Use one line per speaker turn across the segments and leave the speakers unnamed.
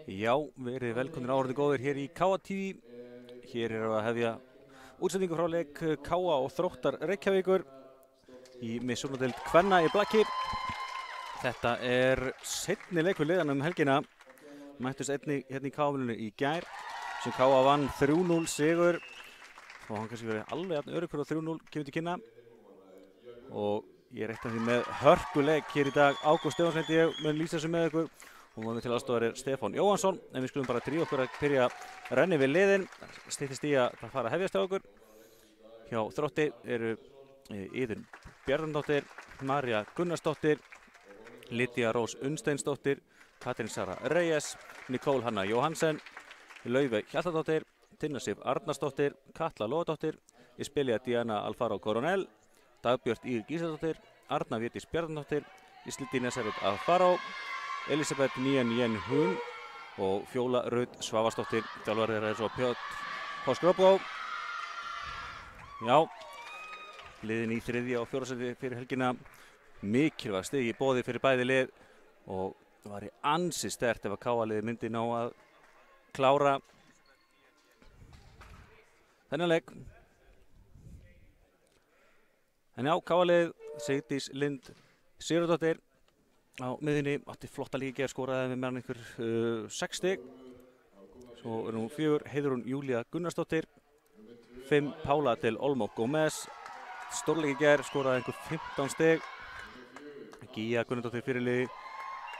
Já, verið velkomnir áhorfendur góðir hér í KA TV. Hér erum við að hefja útsendingu frá leik KA og Þróttar Reykjavíkur í Missunadeild kvenna í blaki. Þetta er seinni leikur liðanna helgina. Mættust einnig hérna í KA-vinnunni í gær sem KA vann 3-0 sigur og hann kannski verið alveg jafn öruggur á 3-0 kemur til kynna. Og ég reikna því með hörkuleik hér í dag. Ágúst Stefánsson heiti ég, mun lýsa þessu með ykkur. Og með til aðstofar Stefán Jóhansson, en við skulum bara drífa okkur að byrja að renni við liðin. Styttist í að það fara að hefjast á okkur. Hjá Þrótti eru Iðunn Bjarnadóttir, Marja Gunnarsdóttir, Lydia Rós Unnsteinsdóttir, Katrín Sara Reyes, Nicole Hanna Jóhansen, Laufey Hjaltadóttir, Tinna Sif Arnarsdóttir, Katla Lóadóttir, Isbelia Diana Alfaro Coronel, Dagbjört Ír Gísladóttir, Arna Védís Bjarnadóttir, Islindína Servet Alfaro, Elisabeth Nien Jen Hun og Fjóla Rut Svavarsdóttir. Þjálfari þeirra er svo Pjotr Poskrobo. Já, liðin í þriðja og fjórða sæti fyrir helgina. Mikilvægt stig í boði fyrir bæði lið og það var ansi sterkt ef að KA-liðið myndi ná að klára þennan leik. En já, KA-liðið Sigdís Lind Sigurðardóttir á miðjunni, átti flotta líka, skoraði með meðan einhver 6 stig. Svo er nú 4 Heiðrún Júlía Gunnarsdóttir, 5 Pála del Olmo Gómez, stórleiki ger, skoraði einhver 15 stig. Gíja Gunnardóttir fyrirliði,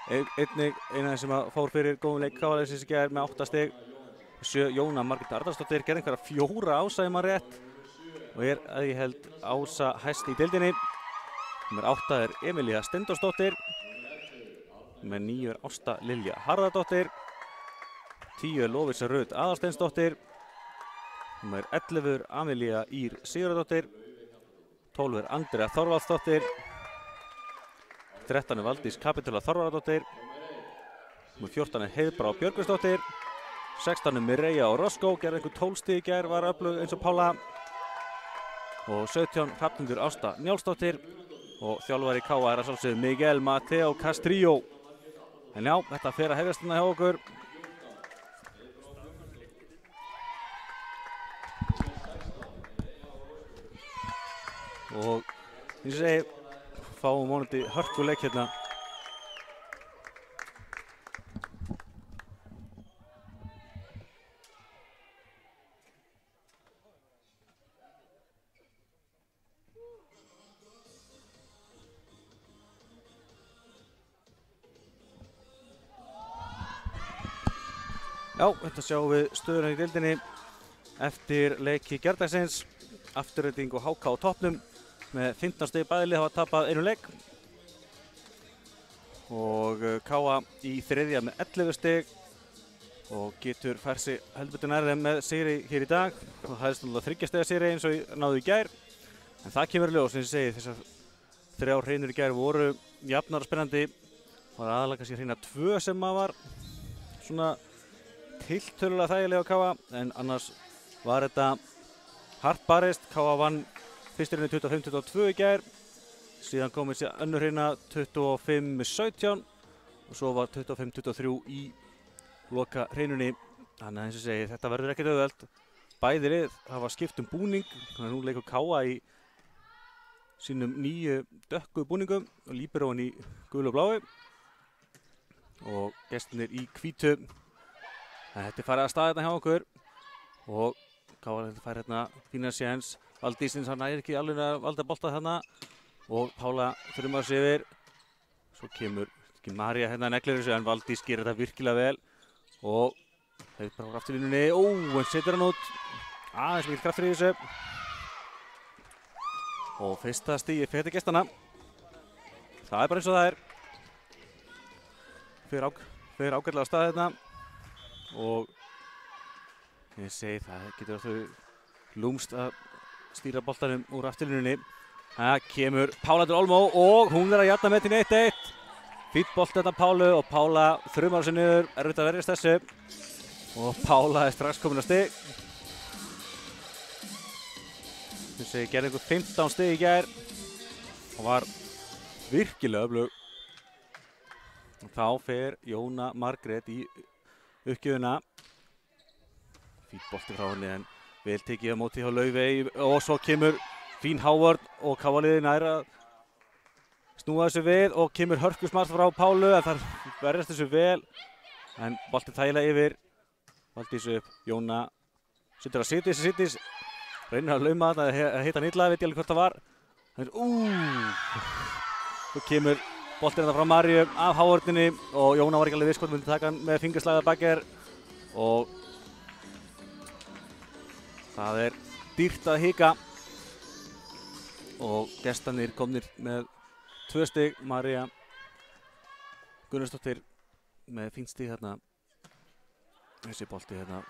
einnig eina sem að fór fyrir góðum leik KA-liðsins í ger með 8 stig. 7 Jóna Margrét Arnarsdóttir, gerði einhverja 4 Ása ef maður rétt og er að ég held Ása hæst í deildinni. Númer 8 er Emilía Steindórsdóttir. Með 9 er Ásta Lilja Harðardóttir, 10 er Lovísa Rut Aðalsteinsdóttir, númer 11 er Amelía Ír Sigurðardóttir, 12 er Andrea Þorvaldsdóttir, 13 er Valdís Kapitula Þorvaradóttir, númer 14 er Heiðbrá Björgvinsdóttir, 16 er Mireia og Roscoe, gerði einhver 12 stig í gær, var öflug eins og Pála, og 17 Hrafnhildur Ásta Njálsdóttir og þjálfari KA er að sjálfsögðu Miguel Mateo Castrillo. En já, þetta fer að hefjast hérna hjá okkur. Og eins og segi, fáum vonandi hörkuleik hérna. Já, þetta sjáum við stöðuna í deildinni eftir leiki gærdagsins. Afturreiting og HK á toppnum með 15 stig bæði lið hafa tapað einu leik. Og KA í þriðja með 11 stig og getur fært sig heldur betur nær þeim með sigri hér í dag. Það hefðist náttúrulega 3 stiga sigri eins og náðu í gær. En það kemur í ljós, eins og ég segi, þessar 3 hreinur í gær voru jafnar og spennandi. Það var aðalega kannski hreina 2 sem maður var svona tiltölulega þægilega á KA, en annars var þetta hart barist. KA vann fyrstu hreinu 25-22 í gær, síðan komið sér önnur hreina 25-17 og svo var 25-23 í loka hreinunni. Þannig að eins og segi, þetta verður ekkert auðvelt. Bæði lið hafa skipt búning, þannig að nú leikur KA í sínum nýju dökku búningum og líberóin í gulu og blái og gestirnir í hvítu. Þetta er farið að staða hérna hjá okkur og KA fær hérna fína séns. Valdísins hann er ekki alveg að valda bolta þarna og Pála þurfum að sér yfir. Svo kemur Marja hérna neglir þessu en Valdís gerir þetta virkilega vel og þeir bara á afturlínunni. En setur hann út. Aðeins mikið kraftur í þessu. Og fyrsta stigið fyrir gestana. Það er bara eins og það er. Fyrir ágætlega á stað hérna. Og ég segi það getur þau lúmst að stýra boltanum úr afturlínunni. Það kemur Pála del Olmo og hún er að jafna með til 1-1. Fýtt bolt þetta Pálu og Pála þrumar sig niður, erfitt að verjast þessu. Og Pála er strax komin á stig. Ég segi gerði einhver 15 stig í gær og var virkilega öflug. Og þá fer Jóna Margrét í uppgjöfuna. Fín bolti frá henni en vel tekið á móti hjá Laufey og svo kemur fín Howard og Káa-liðið nær að snúa þessu við og kemur hörkusmart frá Pálu en þar verðast þessu vel en bolti þægilega yfir. Valdísi upp, Jóna setur að Sýrdís, reynir að lauma þetta að hitta hann illa, veit ég alveg hvort það var. Svo kemur boltinn frá Maríu af Howardinni og Jóna var ekki alveg viss hvort myndi taka hann með fingerslag að bakker og það er dýrt að hika og gestarnir komnir með 2 stig. María Gunnarsdóttir með fínt stig hérna. Þessi bolti hérna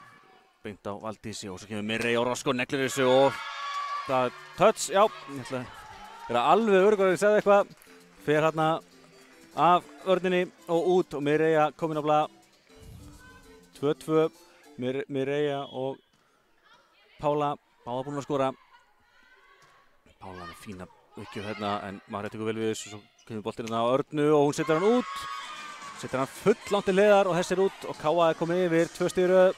beint á Valdísi og svo kemur Mirrey á Rosco, neglir þessu og það er touch, já, ég ætla að vera alveg öruggur að ég segði eitthvað. Fer hérna af vörninni og út og Mirrey komin á blað. 2-2, Mirrey og Pála, báða búin að skora. Pála með fína uppgjöf hérna en María tekur vel við þessu, svo kemur boltinn hérna á Örnu og hún setur hann út. Setur hann full langt til hliðar og þessir út og Káa er komið yfir 2 stig í röð.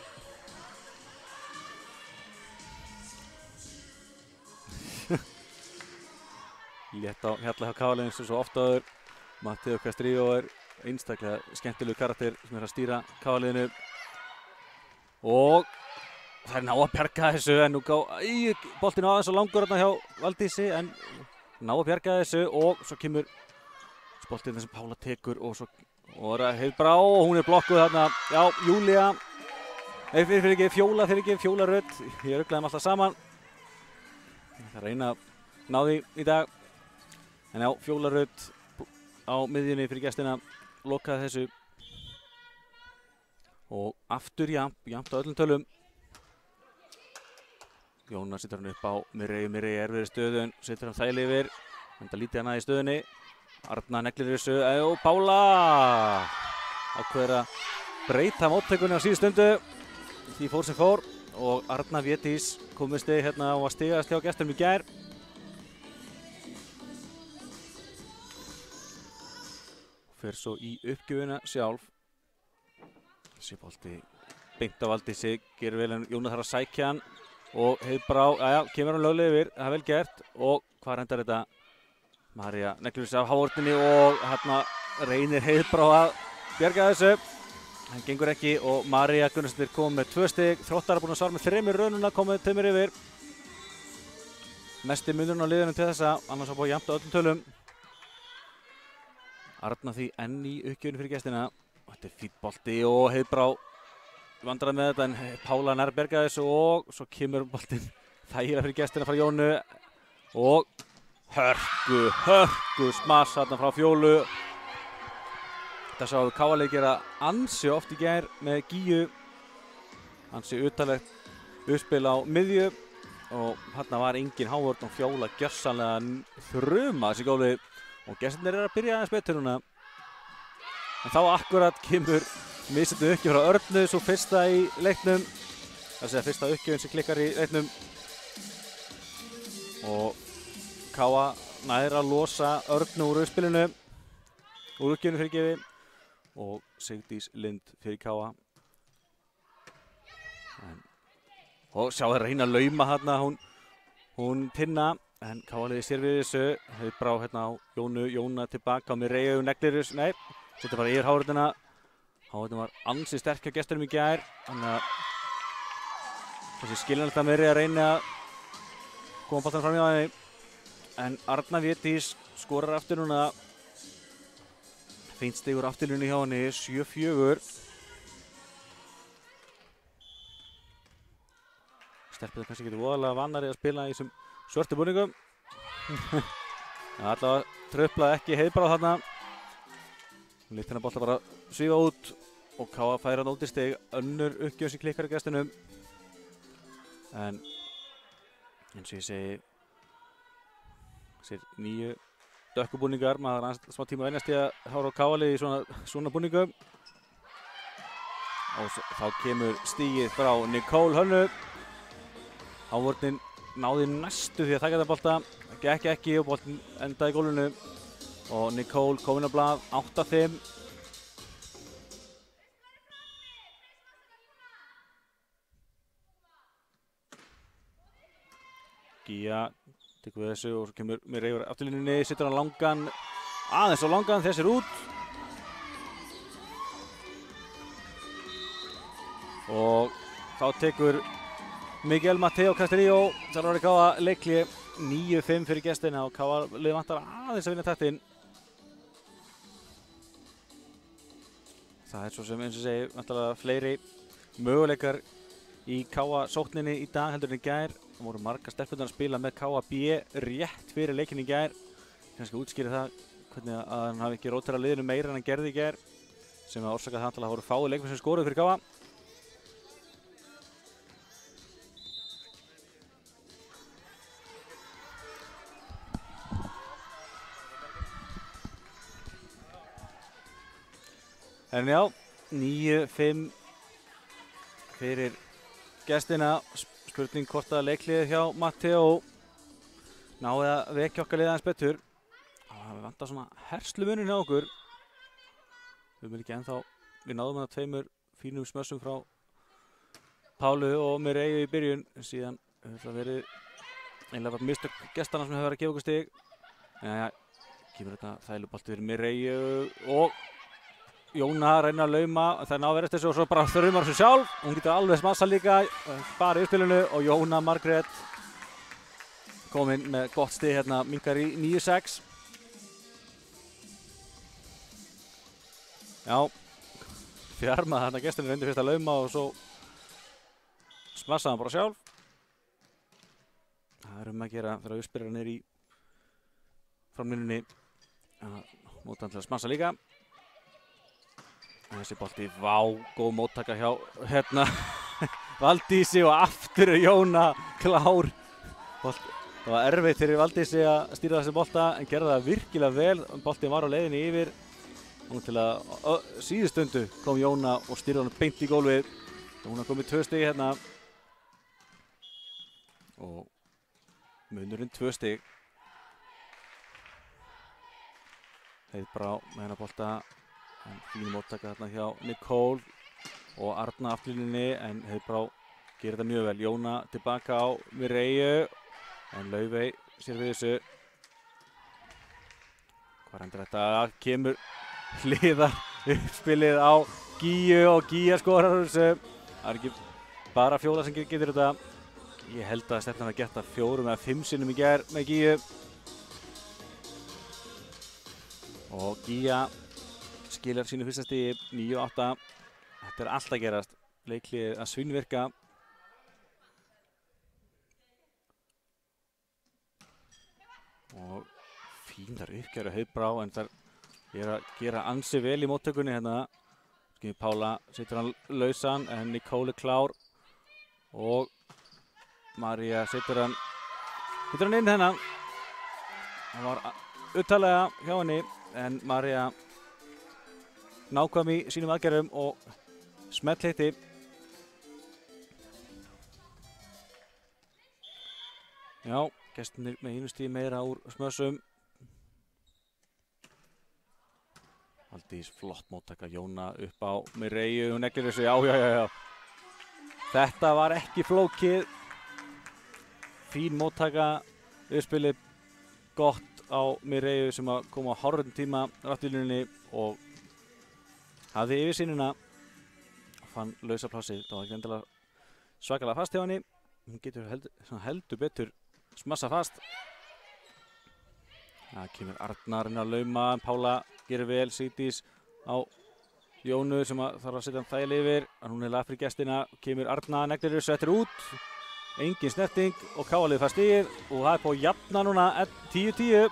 Létt á hjalla hjá Káa-liðinu eins og svo oft áður. Matteo Castrillo er einstaklega skemmtilegu karakter sem er að stýra Káa-liðinu. Og það er ná að bjarga þessu en nú boltinn á aðeins og langur hérna hjá Valdísi en ná að bjarga þessu og svo kemur boltinn sem Pála tekur og svo er það Heiðbrá og hún er blokkuð þarna. Já, Júlía, Fjóla Rödd, ég ruglaði þeim alltaf saman. Ég ætla að reyna að ná því í dag. En já, Fjóla Rödd á miðjunni fyrir gestina, lokaði þessu. Og aftur jafnt á öllum tölum. Jóna setur hann upp á Mirrey erfiðri stöðu en setur hann þægilega yfir. Enda lítið hann að í stöðunni. Arna neglir þessu og Pála ákveður að breyta móttökunni á síðu stundu. Því fór sem fór og Arna Védís kom með stig hérna og var stigast hjá gestunum í gær. Fer svo í uppgjöfuna sjálf. Þessi bolti beint á Valdísi, gerir vel en Jóna þarf að sækja hann og Heiðbrá, kemur hann löglega yfir, það er vel gert og hvað endar þetta? María neglir þessu af Howardinni og hérna reynir Heiðbrá að bjarga þessu. Það gengur ekki og María Gunnarsdóttir kom með 2 stig, Þróttar er búin að svara með 3 raununa, komið 2 yfir. Mesti munurinn á liðinu til þessa, annars var búið jafnt á öllum tölum. Arna því enn í uppgjöfunu fyrir gestina. Þetta er fínn bolti og Heiðbrá vandrar með þetta en Pála nær bjarga þessu og svo kemur boltinn þægilega fyrir gestina frá Jónu og hörku smass þarna frá Fjólu. Þetta sáum við Káa-lið gera ansi oft í gær með Gíu. Ansi utalegt uppspil á miðju og hérna var engin Howard og Fjóla gjörsamlega þruma þessi gólfið og gestirnir að byrja aðeins betur núna. En þá akkurat kemur missettu uppgjöf frá Örnu, svo fyrsta í leiknum. Það er fyrsta uppgjöfin sem klikkar í leiknum. Og Káa nær að losa Örnu úr uppspilinu, úr uppgjöfinu fyrirgefi. Og Sigdís Lind fyrir Káa. Og sjá þeir reyna að lauma hérna, hún Tinna. En Káa-liðið sér við þessu. Heiðbrá hérna á Jóna tilbaka á Mirrey og neglir þessu, nei. Settur bara yfir Howardina. Howardin var ansi sterk hjá gestunum í gær. Þannig að þessi skiljanlegt að Mirrey að reyna að koma boltanum fram í aðeins. En Arna Védís skorar aftur núna. Fínt stig úr afturlínu hjá henni, 7-4. Stelpur kannski getur voðalega vannari að spila í þessum svörtu búningum. Allavega tröflaði ekki Heiðbrá þarna. Hún lét hennar bolta bara svífa út og Káa færa hann út í stig. Önnur uppgjöf sem klikkar í gestunum. En eins og ég segi, þessir nýju dökkubúningar, maður har aðeins smá tíma að venjast í að hára á Káa-lið í svona búningum. Og þá kemur stigið frá Nicole Hönnu. Howardin náði næstu því að taka þetta bolta, gekk ekki og boltin endaði í gólfinu. Og Nicole komin á blað, 8-5. Gía tekur við þessu og svo kemur mér yfir afturlínunni, setur hann langan, aðeins á langan, þessir út. Og þá tekur Miguel Mateo Castillo, þjálfari KA leikli 9-5 fyrir gestina og KA lið vantar aðeins að vinna taktinn. Það svo sem eins og segi vantarlega fleiri möguleikar í KA sókninni í dag heldur en í gær. Það voru margar stelpurnar að spila með KA B rétt fyrir leikinn í gær. Kannski útskýri það hvernig að hann hafi ekki róterað liðinu meira en hann gerði í gær, sem að orsaka það að voru fáir leikmenn sem skoruðu fyrir KA. En já, 9-5 fyrir gestina. Spurning hvort að leikliðið hjá Mateo náði að vekja okkar liðið aðeins betur. Það vantar svona herslumuninn hjá okkur. Við erum ekki ennþá, við náðum að tveimur fínum smössum frá Pálu og Mireille í byrjun. Síðan hefur það verið einlega bara mistök gestana sem hefur verið að gefa okkur stig. Jæja, kemur þetta þælubolti fyrir Mireille og Jóna reynir að lauma, það ná verið þessu og svo bara þrjumar þessu sjálf. Hún getur alveg smassa líka, bara í uppspilinu og Jóna Margrét kominn með gott stig hérna, minkar í 9-6. Já, fjarmaði hérna gesturinn reyndi fyrst að lauma og svo smassaði hann bara sjálf. Það að gera þegar uppspilinu niður í framlínunni. Mótan til að smassa líka. Þessi bolti, vá, góð móttaka hjá hérna Valdísi og aftur Jóna klár. Það var erfitt fyrir Valdísi að stýra þessi bolta en gerði það virkilega vel. Boltin var á leiðinni yfir. Og til að síðustundu kom Jóna og stýrði hann beint í gólfið. Hún har komið 2 stig hérna. Og munurinn 2 stig. Heiðbrá með hennar bolta. Fín móttaka þarna hjá Nicole og Arna afturlínunni en Heiðbrá gerir þetta mjög vel. Jóna tilbaka á Mireille en Laufey sér við þessu. Hvað endur þetta? Kemur hliðar uppspilið á Gíu og Gía skorar þessu. Það er ekki bara Fjóla sem getur þetta. Ég held að stefnan að geta 4 eða 5 sinnum í gær með Gíu. Og Gía skilar sínu fyrsta stigi, 9-8. Þetta er allt að gerast. Leikliðið að svínvirka. Og fínar uppgjör að Heiðbrá en það er að gera ansi vel í móttökunni hérna. Pála setur hann lausan en Nicole er klár. Og María setur hann inn hérna. Það var upptalega hjá henni en María nákvæm í sínum aðgerðum og smellhitti. Já, gestirnir með einu stigi meira úr smössum. Valdís flott móttaka, Jóna upp á Mireille, hún neglir þessu, já. Þetta var ekki flókið. Fín móttaka, uppspilið gott á Mireille sem að koma á hárðum tíma rættilínunni og hafði yfirsýnina og fann lausa plássið. Það var ekki endilega svakalega fast hjá henni. Hún getur heldur betur smassa fast. Það kemur Arnar inn að lauma. Pála gerir vel, Sigdís á Jónu sem þarf að setja hann þægilega yfir. Hún er laga fyrir gestina. Kemur Arnar, neglir þessu, settir út. Engin snerting og KA-liðið fær stigið og það er på jafna núna 10-10.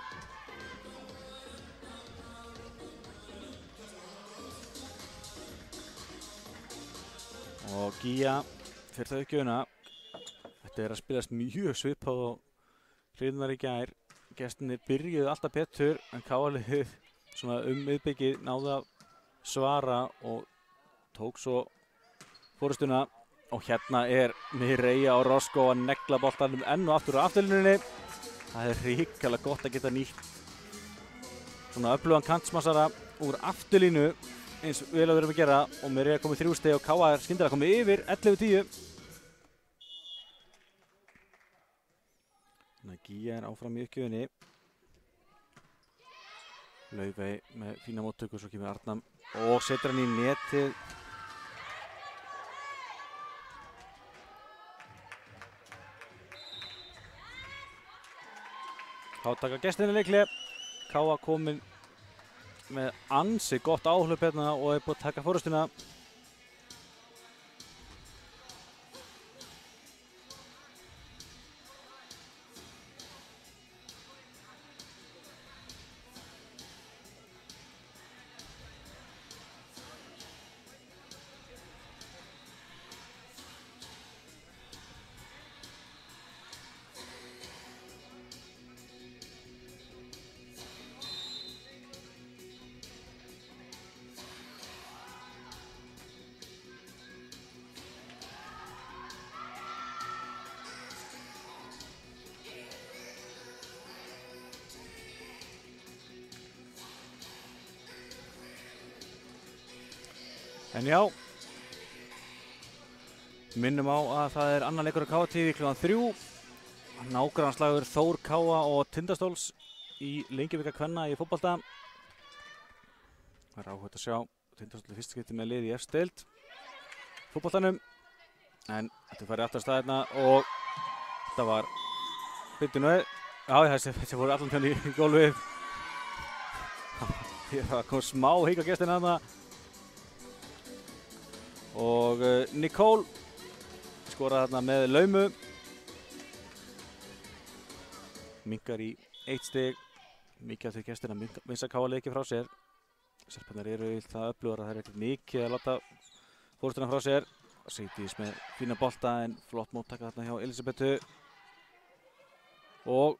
Og Gía fyrir það uppgjöfuna. Þetta er að spilast mjög svipað og hliðnar í gær. Gestirnir byrjuðu alltaf betur en KA-liðið svona miðbyggið náði að svara og tók svo fórustuna. Og hérna er Mireille og Roscoe að negla boltanum enn og aftur á afturlínunni. Það er hrikalega gott að geta nýtt svona öflugan kantsmassara úr afturlínu eins vel að við erum að gera og Mireille komið 3 stig og KA er skyndilega komið yfir 11-10. Gíja áfram í uppgjöfinni. Laufey með fína móttöku, svo kemur Arnam og setur hann í netið. Þá taka gestinni leikli. Káa komin með ansi gott áhlaup hérna og er búið að taka forystuna. En já, minnum á að það er annar leikur á KA-TV klukkan 3. Nágrannaslagur Þór Káa og Tindastóls í Lengjuvíka kvenna í fótbolta. Það er áhugavert að sjá Tindastól í fyrsta skipti með lið í efstu-deild fótboltanum. En þetta færi aftur staðirna og þetta var byttinu. Já, þessi voru allan tjóðan í gólfið. Það kom smá hik á gestina þarna. Og Nicole skoraði þarna með laumu. Minkar í 1 stig. Mikið af því gestina missa Káa leiki frá sér. Serparnir eru það öflugar að það er ekkert mikið að láta fórstuna frá sér. Sigdís með fína bolta en flott móttaka þarna hjá Elisabethu. Og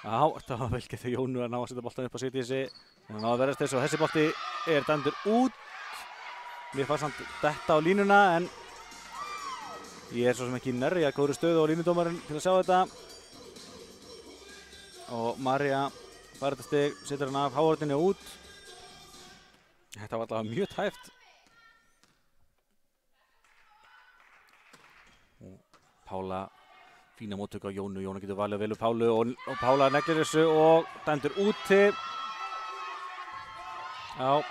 já, þetta var vel gert hjá Jónu að ná að setja boltan upp á Sigdísi. En hann á að verðast þess og þessi bolti er dæmdur út. Mér fannst samt detta á línuna en ég er svo sem ekki nærri að góðri stöðu á línudómarinn til að sjá þetta. Og María fær þetta stig, setur hann af háhorninu út. Þetta var allavega mjög tæft. Og Pála, fína móttöku á Jónu. Jónu getur valið vel úr Pálu og Pála neglir þessu og dæmdur úti. Já.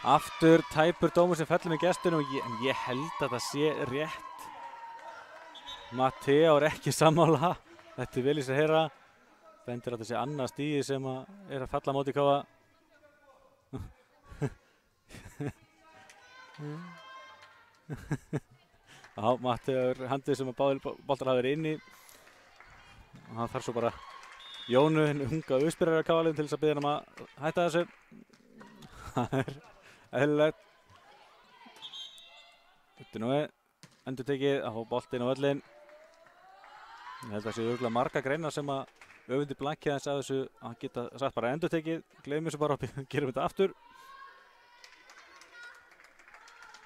Aftur tæpur dómur sem fellur með gestunum en ég held að það sé rétt. Mattea er ekki sammála. Þetta er vel í sig að heyra. Bendir að þetta sé annað stíði sem er að falla á móti Káa. Já, Mattea er handið sem að báðir boltar hafa verið inni. Og hann þarf svo bara Jónu, unga uppspyrjar af Káa-liðinu til þess að biðja hann að hætta þessu. Það er eðlilegt. Þetta er nú endurtekið að fá boltinn á völlinn. Ég held að það séu örugglega marga greinar sem að öfundi blankja þess að þessu að geta sagt bara endurtekið. Gleymum þessu bara og gerum þetta aftur.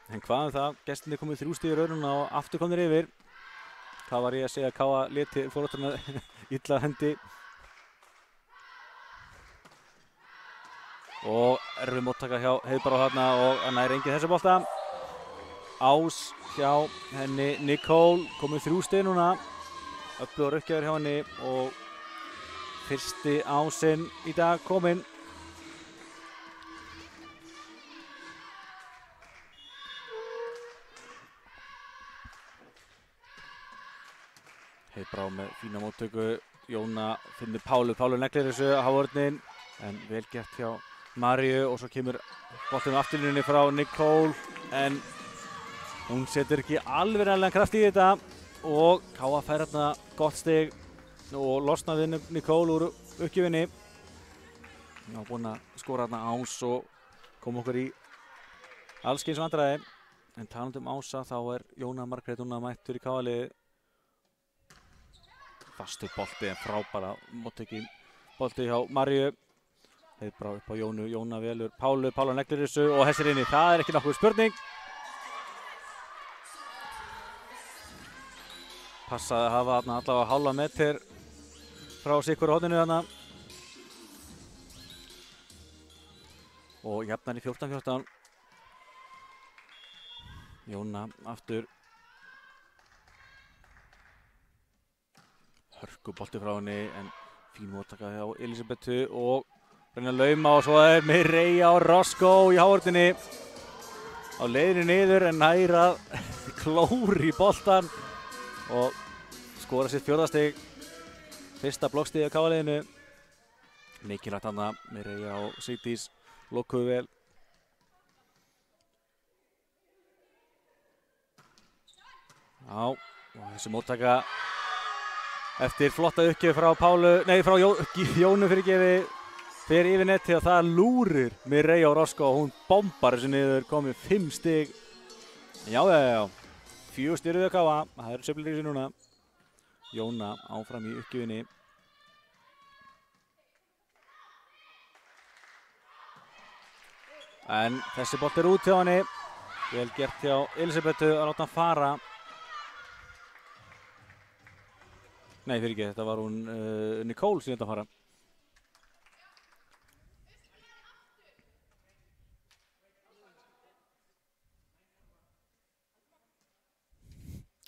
En hvað það? Gestinni komið 3 stig í raununa og aftur komnir yfir. Hvað var ég að segja að Káa leti foreldrunum illa hendi. Og erfið móttaka hjá Heiðbrá þarna og hann nær enginn þessu bolta. Ás hjá henni Nicole, komið 3 stig núna. Öflugur uppgjafur hjá henni og fyrsti ásinn í dag kominn. Heiðbrá með fína móttöku. Jóna finnur Pálu, Pálu neglir þessu á hávörnin en vel gert hjá Maríu og svo kemur boltinn á afturlínunni frá Nicole en hún setur ekki alveg nægilegan kraft í þetta og Káa fær hérna gott stig og losnaði Nicole úr uppgjöfinni. Hún var búin að skora hérna Ás og kom okkur í alls kyns vandræði en talandi um Ása þá er Jóna Margrét núna mættur í Káa-liðið. Fastur bolti en frábæra móttökin bolti hjá Maríu. Heiðbrá upp á Jónu, Jóna velur Pálu, Pála neglir þessu og hessir inni. Það er ekki nokkuð spurning. Passaði að hafa þarna allavega hálfa meter frá sikkur horninu þarna. Og jafnar í 14-14. Jóna aftur. hörkubolti frá henni en fín móttaka hjá Elísabetu og reyna að lauma og svo Mireia og Roscoe í hávörðinni á leiðinni niður en nær að klóri í boltan og skora sitt 4. stig. Fyrsta blokkstig á KA-liðinu. Mikilvægt þarna, Mireia og Sigdís lokuðu vel. Já, og þessi móttaka eftir flotta uppgjöf frá frá Jónu fyrir yfir netti og það lúrir Mireia og Roscoe og hún bombar þessu niður, komið 5 stig. Já, 4 stig við KA, það eru sveiflur í þessu núna. Jóna áfram í uppgjöfinni. En þessi bolt út hjá henni. Vel gert hjá Elísabetu að láta hann fara. Nei, fyrir ekki, þetta var hún Nicole sem þetta fara.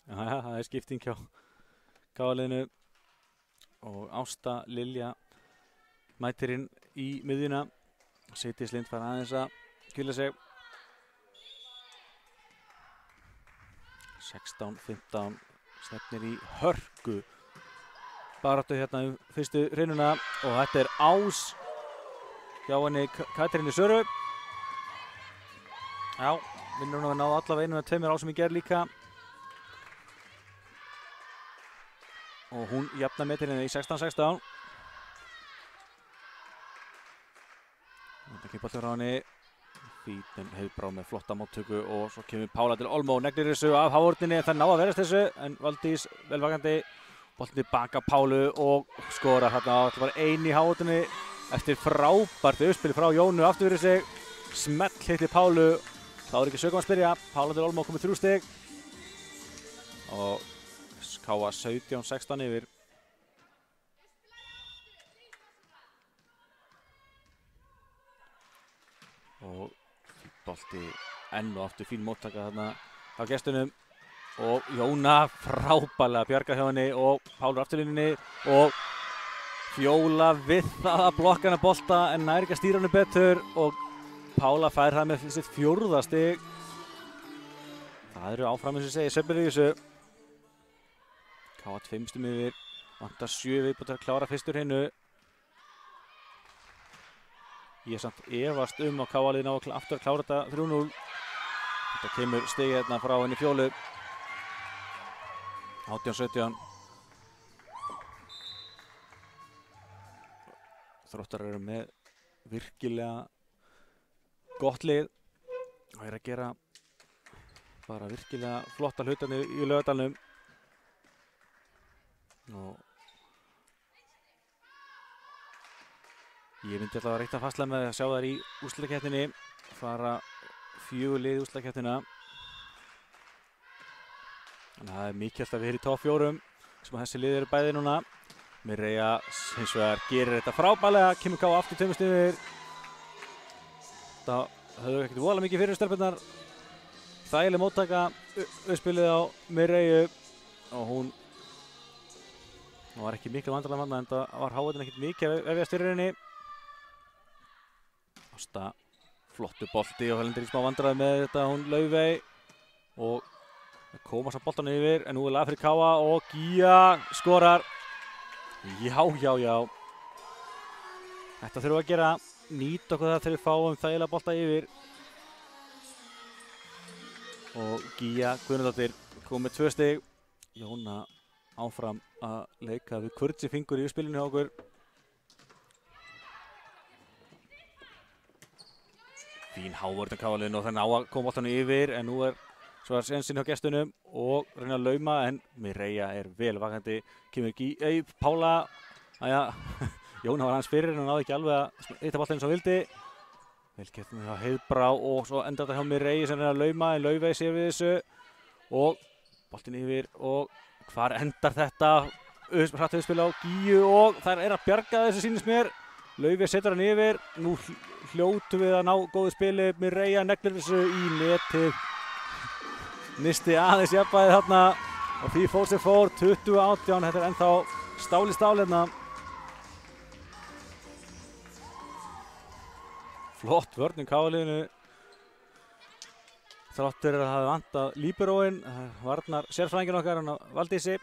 Já, það skipting hjá KA-liðinu og Ásta Lilja mætir inn í miðjuna. Sigdís Lind fær aðeins að kvíla sig. 16-15 stefnir í hörku baráttu hérna í fyrstu hreinuna og þetta er ás hjá henni Katrínu Söru. Já, vinnur hún að ná allavega einu með 2 ásum í gerð líka. Og hún jafnar metirinn í 16-16. Þetta kemur frá henni. Fín Heiðbrá með flotta móttöku og svo kemur Pála til Olmo og neglir þessu af hávörðinni en það ná að verðast þessu en Valdís velvakandi. Boltinn tilbaka Pálu og skorar hérna á það var 1 í hávörðinni eftir frábært uppspil frá Jónu aftur fyrir sig. Smell hitti Pálu. Það var ekki sögum að spyrja. Pála til Olmo komið 3 stig. Og KA 17-16 yfir. Og bolti enn og aftur fín móttaka þarna á gestunum og Jóna frábærlega bjarga hjá henni og Pálur afturlínunni og Fjóla við það að blokka hana bolta en nær ekki að stýra henni betur og Pála fær það með sitt 4. stig. Það eru áfram eins og segi sveiflur í þessu. KA 5 stigum yfir, vantar 7 viðbótar að klára fyrstur hreinu. Ég samt efast að KA-liðið ná aftur að klára þetta 3-0. Þetta kemur stigið hérna frá henni Fjólu. 18-17. Þróttar eru með virkilega gott lið og að gera bara virkilega flotta hlutarnir í Laugardalnum. Og ég myndi alltaf að reikna fastlega með að sjá þær í úrslitakeppninni, fara 4 lið í úrslitakeppnina. Þannig að það er mikilvægt að við erum í topp 4 sem að þessi lið eru bæði núna. Mireia hins vegar gerir þetta frábærlega, kemur KA aftur 2 stigum yfir. Það höfðu ekkert voðalega mikið fyrir stelpurnar. Þægileg móttaka, uppspilið á Mireiu og hún var ekki miklu vandræðalega manna en það var hávætin ekkert mikið ef ég að styrja henni. Ásta flottu bolti og lendir í smá vandræði með þetta hún Laufey og koma samt boltan yfir en nú er lag fyrir KA og Gía skorar. Já. Þetta þurfum við að gera, nýta okkur það þegar við fáum þægilega bolta yfir. Og Gía Guðnadóttir kom með 2 stig. Jóna áfram að leika við kurtsi fingur í spilinu hjá okkur. Fín hávörð á KA-liðinu og þannig á að koma boltanum yfir en nú er svo sénsinn hjá gestunum og reyna að lauma en Mireia er vel vakandi. Kemur ekki Pála. Jóna var hans fyrir en hann náði ekki alveg að hitta boltanum eins og vildi. Vel gert með hjá Heiðbrá og svo endar þetta hjá Mireia sem reyna að lauma en Laufey sér við þessu og boltin yfir og hvar endar þetta? Hratt uppspil á Gíu og þær er að bjarga þessu sýnist mér. Laufey setur hann yfir. Nú hljótum við að ná góðu spili. Mireia neglir þessu í netið. Misti aðeins jafnvægið þarna og því fór sem fór 20-18. Þetta er ennþá stál í stál hérna. Flott vörn KA-liðinu. Þráttur að hafa vantað líberóinn, varnar sérfræðingin okkar hann á Valdísi.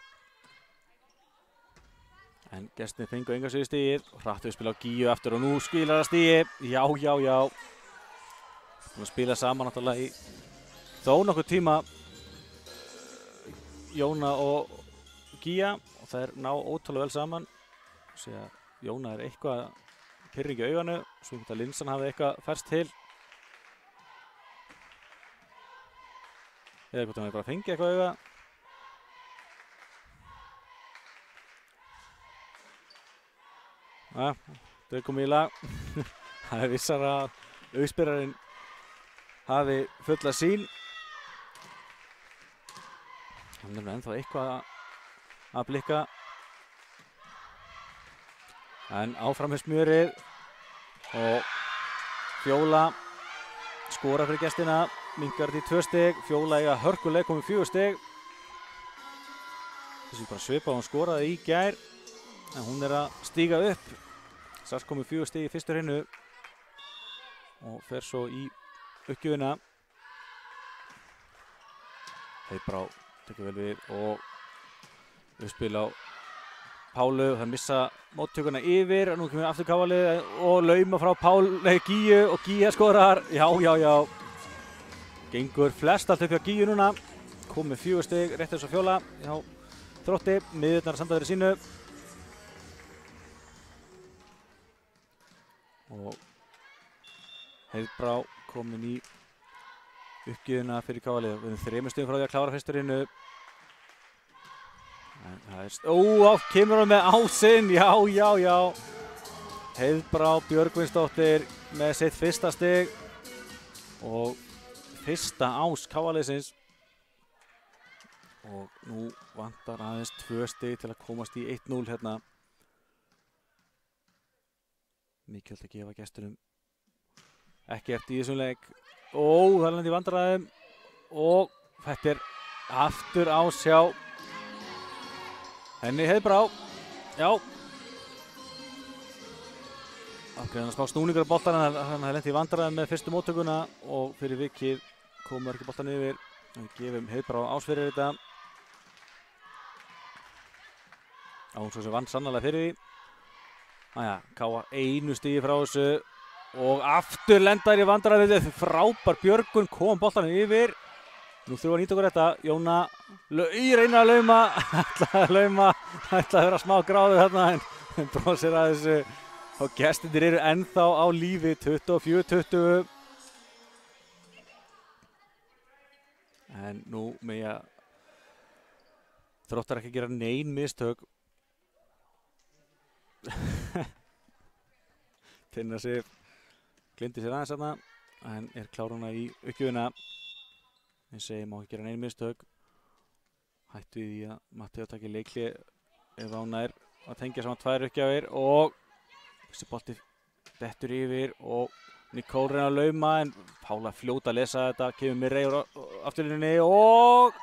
En gestirnir fengu enga sig í stigið. Hratt við spila á Gíu aftur og nú skilar það stigi. Já. Við spila saman náttúrulega í þó nokkuð tíma Jóna og Gía og þær ná ótrúlega vel saman. Sér að Jóna eitthvað pirring í auganu, svo að linsan hafi eitthvað færst til. Eða hvort hann bara fengið eitthvað auga. Þau komið í lag. Það vissar að auðspyrarinn hafi fulla sýn. Hann ennþá eitthvað að blikka. En áfram með smjörið og Fjóla skora fyrir gestina, minkar þetta í 2 stig, Fjóla eiga hörkuleg komið 4 stig. Þessi bara svipað hún skoraði í gær, en hún að stíga upp. Sars komið 4 stig í fyrstu hreinu og fer svo í uppgjöfina. Heiðbrá tekur vel við og uppspil á Pálu, það missa móttökuna yfir og nú kemur aftur KA-lið og lauma frá Gíu og Gía skorar. Já. Gengur flest allt upp hjá Gíu núna. Komið 4 stig, rétt eins og Fjóla hjá Þrótti, miðjurnar standa fyrir sínu. Og Heiðbrá komin í uppgjöfina fyrir KA-lið. Við erum 3 stigum frá því að klára fyrstu hreinu. Kemur hann með ásinn, já. Heiðbrá Björgvinsdóttir með sitt fyrsta stig og fyrsta ás KA-liðsins. Og nú vantar aðeins 2 stig til að komast í 1-0 hérna. Mikilvægt að gefa gestunum ekkert í þessum leik. Það er lent í vandræðum og þetta aftur ás hjá henni Heiðbrá. Já. Ákveðan smá snúningur á boltann, hann hefði lent í vandræðum með fyrstu móttökuna og fyrir vikið komur ekki boltan yfir. Við gefum Heiðbrá ás fyrir þetta. Hún svo sem vann sannarlega fyrir því. KA 1 stigi frá þessu og aftur lendar í vandræðum. Frábær björgun, kom boltan yfir. Nú þurfa að nýta okkur þetta. Jóna reynir að lauma, ætlaði að vera smá gráðu þarna en brosir að þessu og gestirnir eru ennþá á lífi 24-20. En nú mega Þróttar ekki gera nein mistök. Tinna Sif gleymdi sér aðeins þarna en kláruna í uppgjöfina. Ég segi má ekki gera nein mistök. Hættu í því að Matteo taki leikli ef hann að tengja saman 2 uppgjafir og þessi bolti dettur yfir og Nicole reyna að lauma en Pála fljóta að lesa þetta, kemur Mirei úr afturlínunni og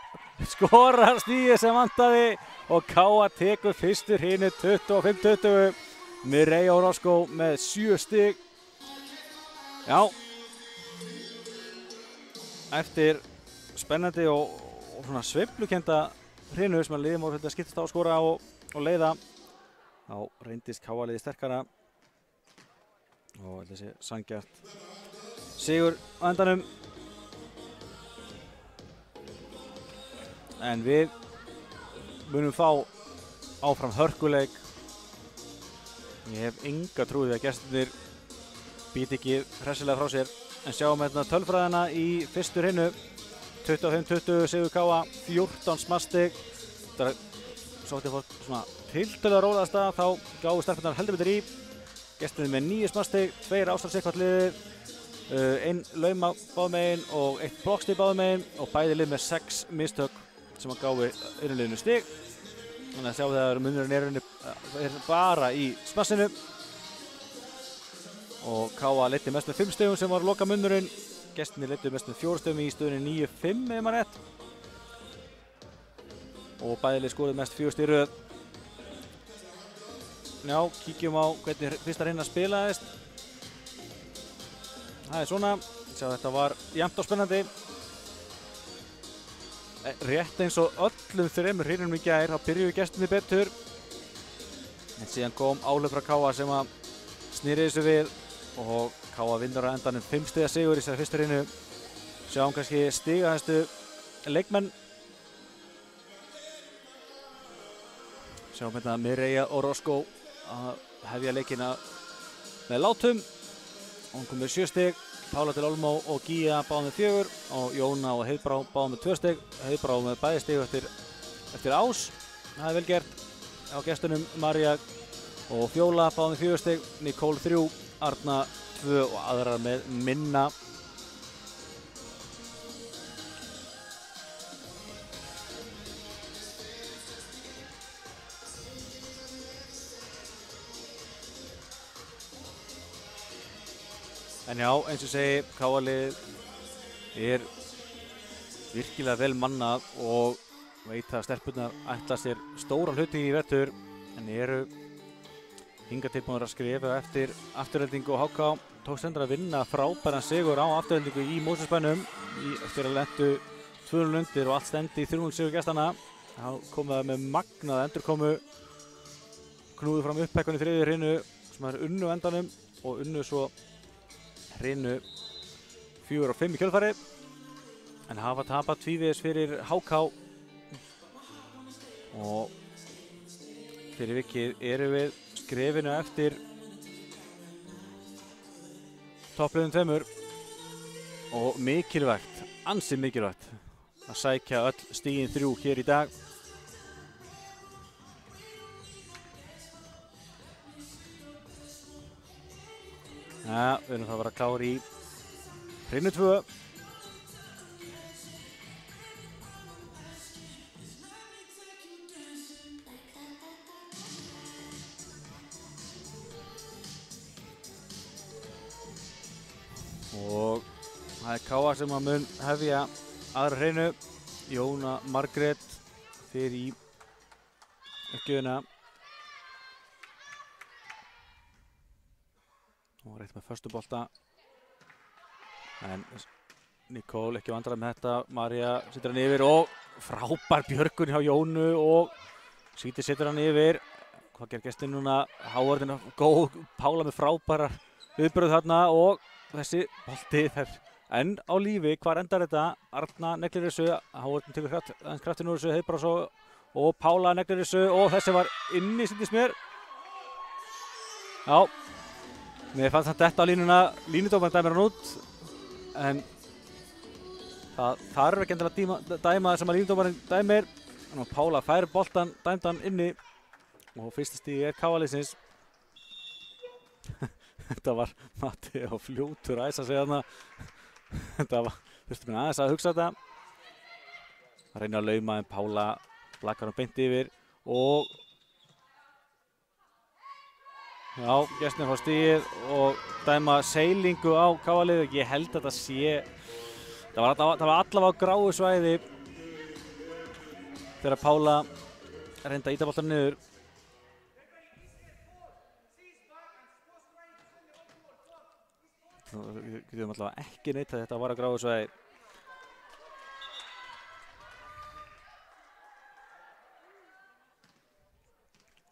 skorar stigið sem vantaði og KA tekur fyrstu hreinu 25-20. Mirei Orozco með 7 stig. Já. Eftir spennandi og svona sveiflukennda hreinu sem að liðin voru að skiptast á að skora og leiða. Þá reyndist KA-liðið sterkara og þessi sanngjarnt sigur á endanum. En við munum fá áfram hörkuleik. Ég hef enga trúið að gestirnir býti ekki hressilega frá sér. En sjáum hérna tölfræðina í fyrstu hreinu. 25-20 sigur KA, 14 smastig. Það svolítið fór svona tiltölulega rólega stað, þá gáfu stelpurnar heldur betur í. Gestirnir með 9 smastig, 2 ástrar sikkvart liðið, 1 lauma báðumegin og 1 blokksstig báðumegin og bæði lið með 6 mistök sem að gáfu liðinu stig. Þannig að sjáum þegar munurinn er bara í smassinu. Og KA leiddi mest með 5 stigum sem var loka munurinn. Gestirnir leiddu mest með 4 stigum í stöðunni 9-5 ef maður rétt. Og bæði lið skoruðu mest 4 stig í röð. Já, kíkjum á hvernig fyrsta reyna spilaðist. Það svona. Sjá, þetta var jafnt og spennandi. Rétt eins og öllum þremur hrinum í gær, þá byrjuðu gestinni betur. En síðan kom áhlaup frá Káa sem að snýri þessu við og Káa vinnur á endanum 5 stiga sigur í þessari fyrstu hrinu. Sjáum kannski stigahæstu leikmenn. Sjáum hérna Mireia Orozco að hefja leikina með látum. Hún kom með 7 stig. Pála til Olmo og Gía báðu með 4 og Jóna og Heiðbrá báðu með 2 stig. Heiðbrá með bæði stig eftir ás. Það er vel gert. Á gestunum María og Fjóla báðu með 4 stig. Nicole 3, Arna 2 og aðrar með minna. En já, eins og segi, Káa-liðið er virkilega vel mannað og veit að stelpurnar ætla sér stóra hluti í vetur en eru hingað til búnar að skrifa eftir Aftureldingu og HK. Tókst endur að vinna frábæran sigur á Aftureldingu í Mosfellsbænum eftir að lentu 2-0 undir og allt stendi í 3-0 sigur gestanna. Þá komu það með magnað endurkomu, knúðu fram upphækkun í 3. hrinu sem er unnu á endanum og unnu svo hrinu 4 og 5 í kjölfari en hafa tapað tvívegis fyrir HK og fyrir vikið erum við skrefinu eftir toppliðum 2 og mikilvægt, ansi mikilvægt að sækja öll stigin 3 hér í dag. Ja, við erum það að vera klár í hrinu 2. Og það er Káa sem að mun hefja aðra hrinu. Jóna Margrét fyrir í uppgjöfina. Og rétt með förstu bolta. En Nicole ekki vandræð með þetta. María setur hann yfir og frábær björgun hjá Jónu og Síti setur hann yfir. Hvað gerir gestin núna? Hávarðin góð, Pála með frábærar viðbrögð þarna og þessi bolti þær enn á lífi. Hvar endar þetta? Arna neglir þessu, Hávarðin tekur kraftin úr þessu, Heiðbrá svo og Pála neglir þessu og þessi var inni sýndist mér. Já. Mér fannst hann detta á línuna, línudómarinn dæmir hann út, en það þarf ekki endilega að dæma það sem að línudómarinn dæmir. Og Pála fær boltan, dæmdan inni og fyrsta stigi er Káa-liðsins. Þetta var Matti á fljótur að æsa sig þarna. Þetta var, þurftum við aðeins að hugsa þetta. Það reynir að lauma en Pála blakkar hann beint yfir og já, gestin fá stigið og dæma seilingu á Káa-liðið. Ég held að þetta sé, það var allavega á gráu svæði þegar Pála reyndi að ýta boltann niður. Við getum allavega ekki neitað að þetta var á gráu svæði.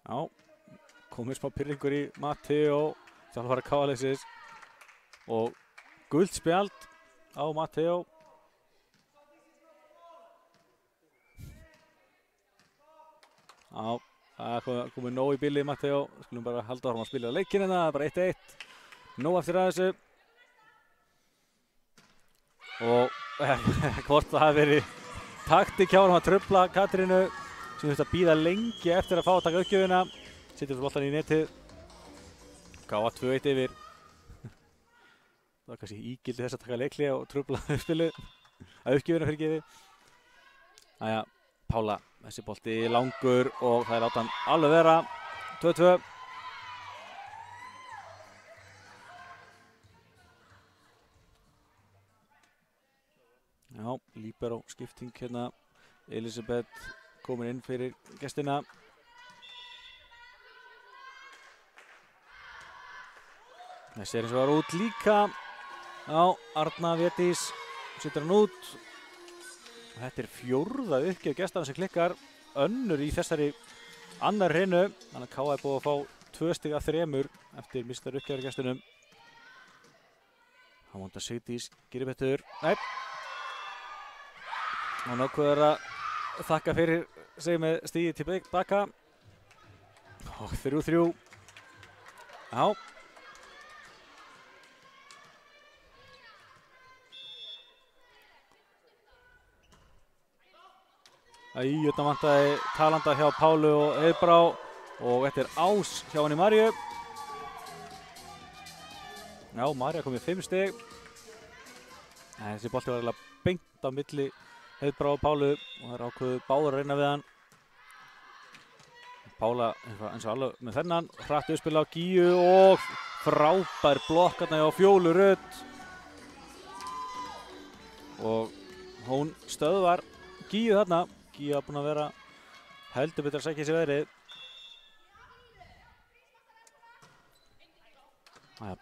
Já. Komið smá pirringur í Matteo, þjálfari Káa-liðsins og gult spjald á Matteo. Já, það komið nóg í bili Matteo, skulum bara halda áfram að spila leikinn hérna, bara 1-1, nóg eftir að þessu. Og hvort það hafi verið taktík hjá honum að trufla Katrínu sem þurfti að bíða lengi eftir að fá að taka uppgjöfina. Setjum svo boltan í netið. Káa 2-1 yfir. Það var kannski ígildi þess að taka leikli og trufla uppspilið. Að uppgjöfina fyrir gefi. Æja, Pála, þessi bolti langur og það er láta hann alveg vera. 2-2. Já, líberó skipting hérna. Elisabeth komin inn fyrir gestina. Þessi eins og var út líka. Já, Arna Védís setur hann út. Þetta 4. uppgjöf gestanna sem klikkar. Önnur í þessari annar hreinu. Þannig að KA búið að fá 2 stig af 3 eftir mistar uppgjöfar gestunum. Það vonda Sigdís gerir betur. Nei. Og nákvæður að þakka fyrir sig með stíði tilbaka. Og 3-3. Já. Þetta vantaði talanda hjá Pálu og Heiðbrá og þetta ás hjá henni Maríu. Já, María kom með 5 stig. Þessi bolti var eiginlega beint á milli Heiðbrá og Pálu og það ákveðu báður að reyna við hann. Pála eins og alveg með þennan, hratt uppspil á Gíu og frábær blokkarna hjá Fjólu Rut. Og hún stöðvar Gíu þarna. Gíu hafa búin að vera heldur betur að sækja sér veðrið.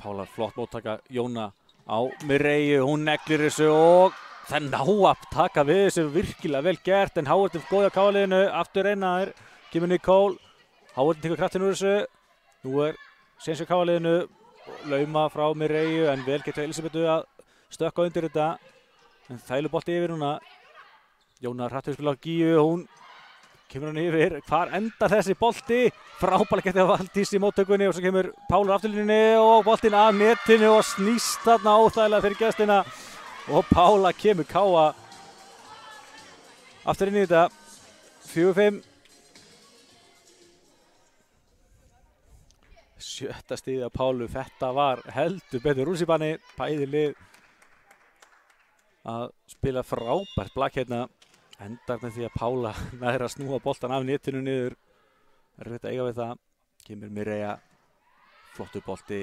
Pála flott móttaka Jóna á Mireju, hún neglir þessu og það ná að taka við þessu virkilega vel gert en Hávartin góða KA-liðinu, aftur reynaðir, kemur Nicole, Hávartin tekur kraftin úr þessu, nú séns við KA-liðinu, lauma frá Mireju en vel getur Elisabetu að stökka undir þetta, en þælu bolti yfir núna. Jóna hratt uppspil á Gíu, hún kemur hann yfir, hvar endar þessi bolti? Frábælega getið Valdís í móttökunni og svo kemur Pála afturlínunni og boltinn af netinu og snýst þarna óþægilega fyrir gestina og Pála kemur KA aftur inn í þetta, 4-5. 7. stigið af Pálu, þetta var heldur betur rússibanni, bæði lið að spila frábært blakk hérna. Endar með því að Pála nær að snúa boltan af netinu niður. Erfitt að eiga við það. Kemur Mireja, flottur bolti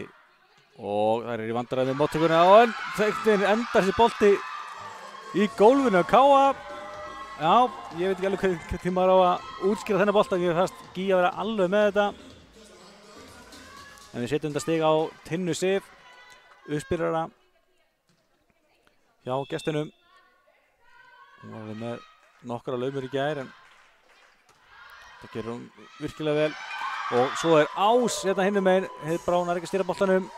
og það í vandræði með móttökuna og endar þessi bolti í gólfinu á KA. Já, ég veit ekki alveg hvað tíma á að útskýra þennan bolta. Ég fannst Gíja að vera alveg með þetta. En við setjum þetta stig á Tinnu Sif, uppspillara hjá gestunum. Hún var með nokkra laumur í gær en það gerir hún virkilega vel og svo ás hérna hinum megin, Heiðbrá nær ekki að stýra boltanum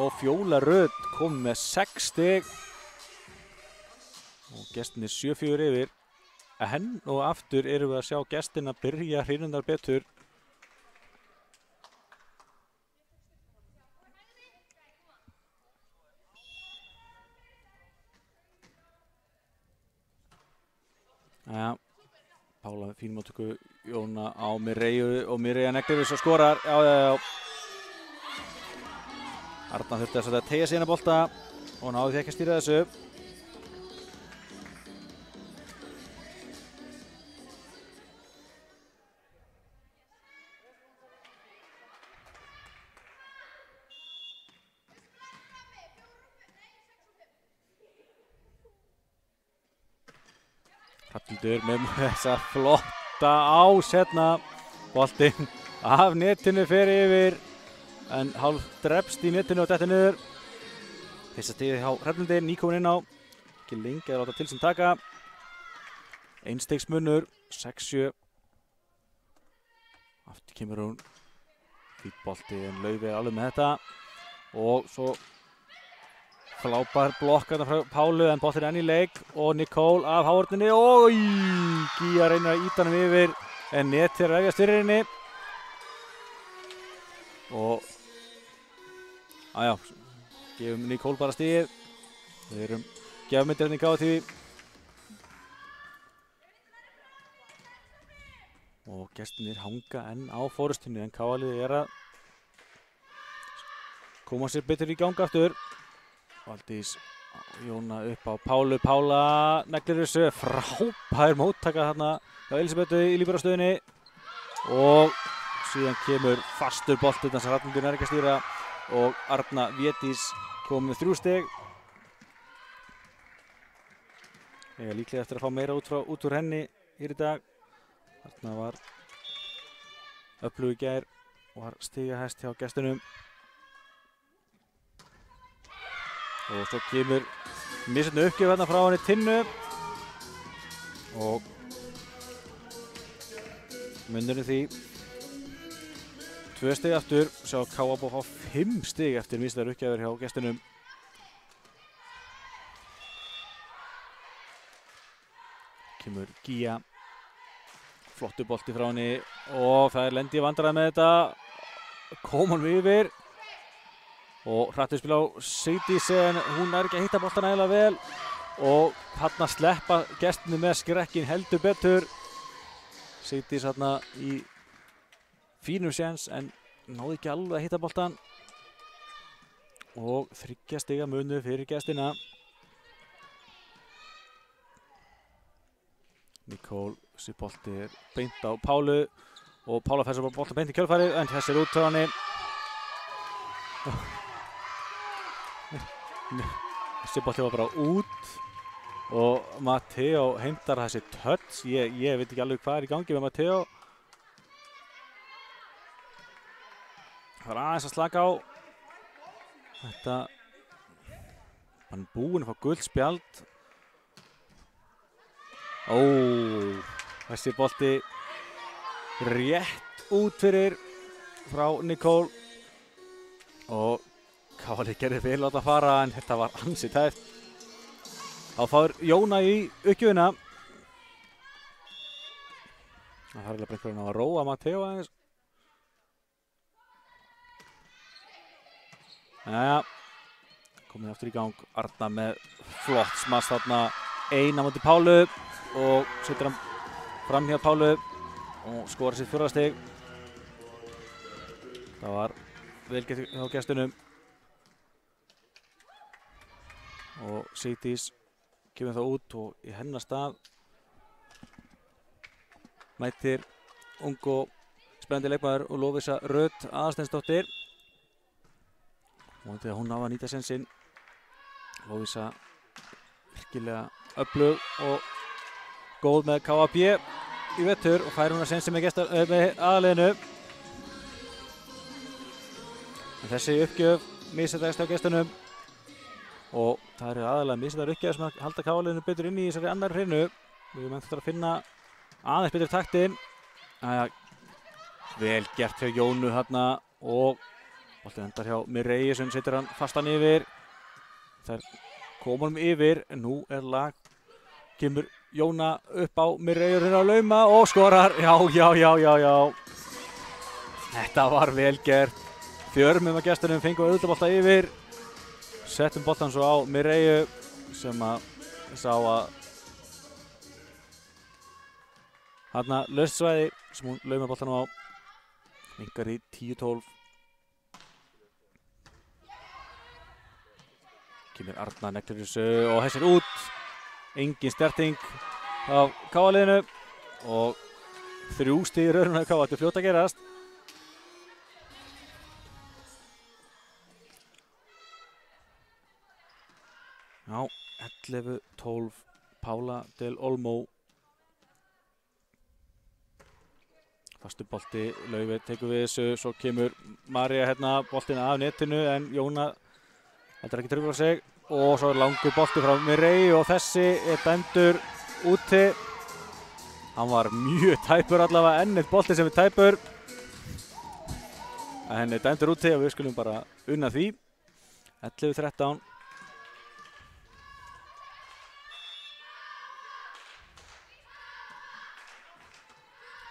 og Fjóla Rut kom með 6 stig og gestinir 7-4 yfir en og aftur erum við að sjá gestina byrja hreinundar betur. Ja, Pála með fín móttöku Jóna á Mireju og Mireja neglir þess og skorar. Já. Arna þurfti að teygja sig inn að bolta og náði því ekki að stýra þessu. Hrafnhildur með þessa flotta ás hérna. Boltinn af netinu fer yfir en hálf drepst í netinu og dettur niður. Fyrsta stigið hjá Hrafnhildur, nýkomin inn á. Ekki lengi að láta til sem taka. Einstigsmunur, 6-7. Aftur kemur hún. Fýtt bolti en Laufey alveg með þetta. Og svo frábær blokkarna frá Pálu en boltinn enn í leik og Nicole af Hávartinni og Gíja reynir að ýta hann yfir en netið ræfjast fyrir henni og gefum Nicole bara stigið. Við erum gefmyndir hérna í KA-TV og gestirnir hanga enn á fórustunni en KA-liðið að koma sér betur í gang aftur. Valdís Jóna upp á Pálu, Pála neglir þessu, frábær móttaka þarna hjá Elisabetu í líbérastöðunni og síðan kemur fastur bolti þess að Hrafnhildur nær ekki að stýra og Arna Védís kom með 3 stig. Eiga líklega eftir að fá meira út úr henni hér í dag. Arna var öflug í gær og var stigahæst hjá gestunum. og svo kemur misjöfnu uppgjöf hérna frá henni Tinnu og munurinn því 2 stig aftur, sjá K.A. búið að fá 5 stig eftir misjöfnar uppgjöfur hjá gestunum. Kemur Gía, flottu bolti frá henni og það lendi í vandræði með þetta, kom hann yfir og hrættu spil á Sigdís en hún ekki að hitta boltan eiginlega vel og hann að sleppa gestinni með skrekkin heldur betur. Sigdís hann í fínum séns en náði ekki alveg að hitta boltan og 3 stiga munur fyrir gestina. Nicole, þessi bolti beint á Pálu og Pála fær svo boltan beint í kjölfarið en þessi út frá henni. Þessi bolti var bara út og Matteo heimtar þessi touch. Ég veit ekki alveg hvað í gangi með Matteo. Það aðeins að slaka á. Þetta hann búinn að fá gult spjald. Þessi bolti rétt út fyrir frá Nicole og Káli gerði vel að láta fara en þetta var ansi tæft. Þá fáir Jóna í uppgjöfina. Það þarf bara einhverjum að róa Matteo aðeins. Jæja, komið aftur í gang. Arna með flott smass þarna, eina móti Pálu og setur hann fram hjá Pálu og skorar sitt 4. stig. Það var vel gert hjá gestunum og Sigdís kemur það út og í hennar stað mætir ung og spennandi leikmaður og Lovísa Rut Aðalsteinsdóttir. Vonandi að hún á að nýta sensinn. Lovísa virkilega öflug og góð með KAB í vetur og fær hún að sensi með aðaliðinu. En þessi uppgjöf misræðist á gestunum og það eru aðalega misræðar uppgjöf sem halda KAB-liðinu betur inn í þessari annar hreinu. Við erum eftir að finna aðeins betur taktinn. Vel gert hjá Jónu þarna og boltinn endar hjá Mireille sem setur hann fastan yfir. Það kom honum yfir en nú lag. Kemur Jóna upp á Mireille á lauma og skorar. Já. Þetta var vel gert. Fjörmum að gestunum fengu auðvitaðbolta yfir. Settum boltan svo á Mireille sem að sá að þarna laust svæði sem hún laumar boltanum á. Minnkar í 10-12. Kemur Arna neglir þessu og hessir út. Engin sterting af KA-liðinu og 3 stig í rauninni af KA. Þetta er fljótt að gerast. Já, 11-12 Pála del Olmo. Fastur bolti, Laufey tekur við þessu, svo kemur María hérna boltinn af netinu en Jóna heldur ekki trufla sig og svo er langur bolti frá Mireille og þessi er dæmdur úti. Hann var mjög tæpur allavega, enn eitt bolti sem er tæpur. En henni er dæmdur úti og við skulum bara unna því. 11-13.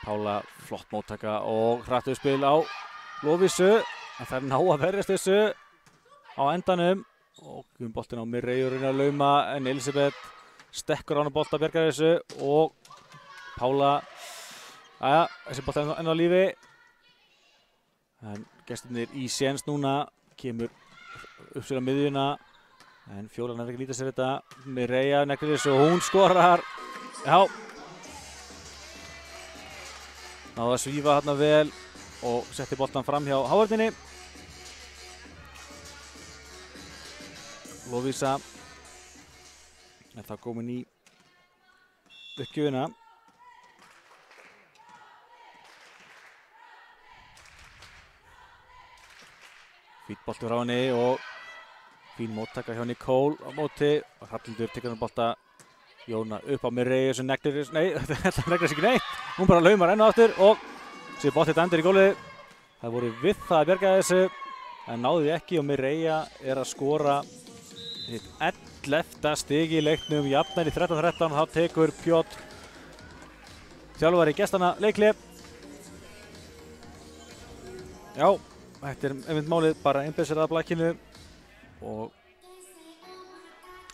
Pála flott móttaka og hrattu spil á Lovísu. En það er ná að verjast þessu á endanum. Og boltinn á Mireille að lauma en Elisabeth stekkur á hana bolta, bjargar þessu og Pála, þessi bolti enn á lífi. En gestirnir í séns núna, kemur upp sér á miðjuna en Fjólan er ekki lítið sér þetta. Mireille neglir þessu og hún skorar. Já. Náði að svífa hérna vel og setti boltan fram hjá hávörðinni. Lovísa er það komin í uppgjöfina. Fýtt bolti frá henni og Fín móttaka hjá Nicole á móti og Hrafnhildur tekur hann bolta. Jóna upp á Mirei sem neglir, nei, þetta neglir sig ekki neitt. Hún bara laumar enn og aftur og sér boltið dæmdur í gólfið. Það voru við það að bjarga þessu en náði því ekki og Mirei að skora sitt 11. stig í leiknum, jafnar í 13-13. Þá tekur Pjótr, þjálfari gestanna, leikhlé. Já, þetta einmitt málið, bara einbeita sér að blakinu og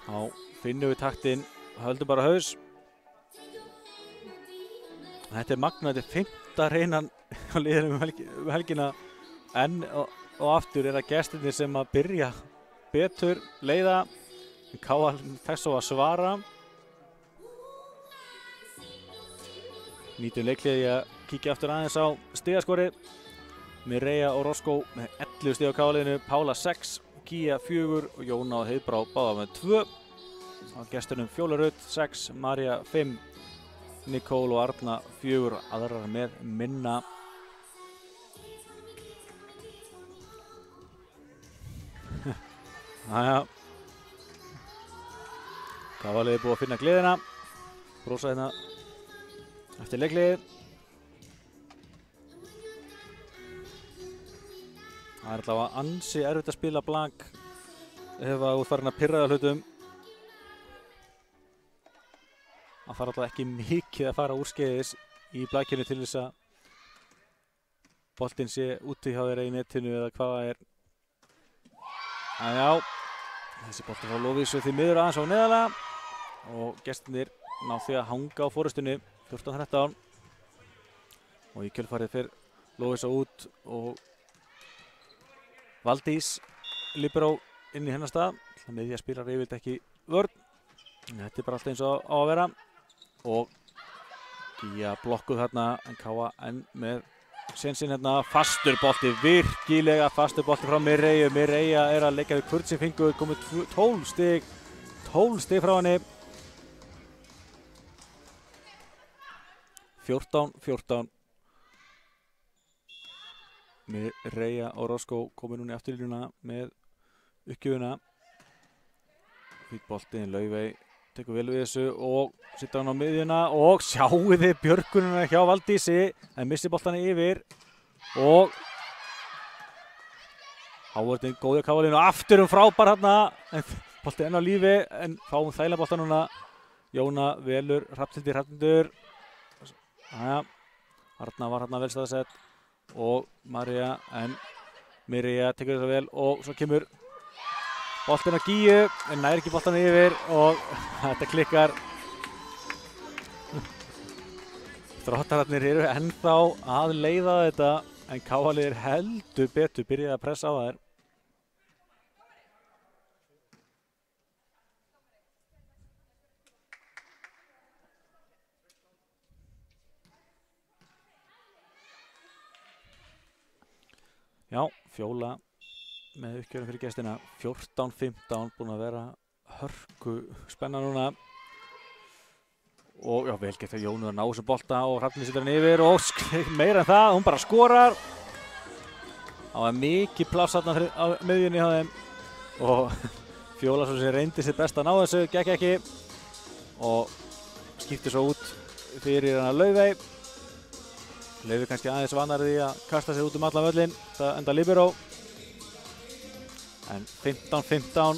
þá finnum við taktinn. Höldum bara haus. Þetta magna, þetta 5. reynan á liðinu helgina enn og aftur að gestirnir sem að byrja betur leiða. Káa þess að svara. Nýtum leikliði að kíkja aftur aðeins á stigaskori. Mirei og Roscoe með 11 stig á Káa-liðinu, Pála 6, Gía 4 og Jóna og Heiðbrá báða með 2. Á gestunum Fjóla Rut 6, María 5, Nicole og Arna 4, aðrar með minna. Næja, Káa-liðið búið að finna gleðina, brosa hérna eftir leikliðið. Það allavega ansi erfitt að spila blank ef þú ert farin að pirraða hlutum. Það fara alltaf ekki mikið að fara úrskeiðis í blankinu til þess að boltinn sé úti hjá þeirra í netinu eða hvað það er. En já, þessi bolti frá Lovísu því miður aðeins á neðarlega og gestirnir ná því að hanga á forystunni 14-13 og í kjölfarið fer Lovísa út og Valdís Líberó inn í hennar stað. Miðja spilar yfirleitt ekki vörn. Þetta er bara alltaf eins og á að vera. Og Gía blokkuð þarna en Káa enn með sénsinn hérna. Fastur bolti, virkilega fastur bolti frá Mirei. Mirei að leika við hvort sem fingur, komið 12 stig frá henni. 14-14. Mirei og Roscoe komið núna í afturlínuna með uppgjöfuna. Fýtboltinn Laufey tekur vel við þessu og situr hann á miðjuna og sjáu þið björgununa hjá Valdísi. Það missir boltana yfir og Hávartinn góði á Káa-liðinu aftur frábær hérna en bolti enn á lífi en fáum þægilega bolta núna. Jóna velur Hrafnhildur. Jæja, Arna var hérna vel staðsett og María en Mirei tekur þetta vel og svo kemur boltinn á Gíu en nær ekki boltan yfir og þetta klikkar. Þróttararnir eru ennþá að leiða þetta en Káa-liðið heldur betur byrjaði að pressa á þær. Já, Fjóla með uppgjörðum fyrir gestina, 14-15, búin að vera hörku spenna núna. Og já, vel gett að Jónu að ná þessum bolta og Hrafnhildur setur hann yfir og meira en það, hún bara skorar. Það var mikið pláss þarna á miðjunni hjá þeim og Fjóla svo sem reyndi sitt best að ná þessu, gekk ekki og skipti svo út fyrir hana Laufey. Laufey kannski aðeins vanar því að kasta sér út allan völlinn, það enda Líberó. En 15-15.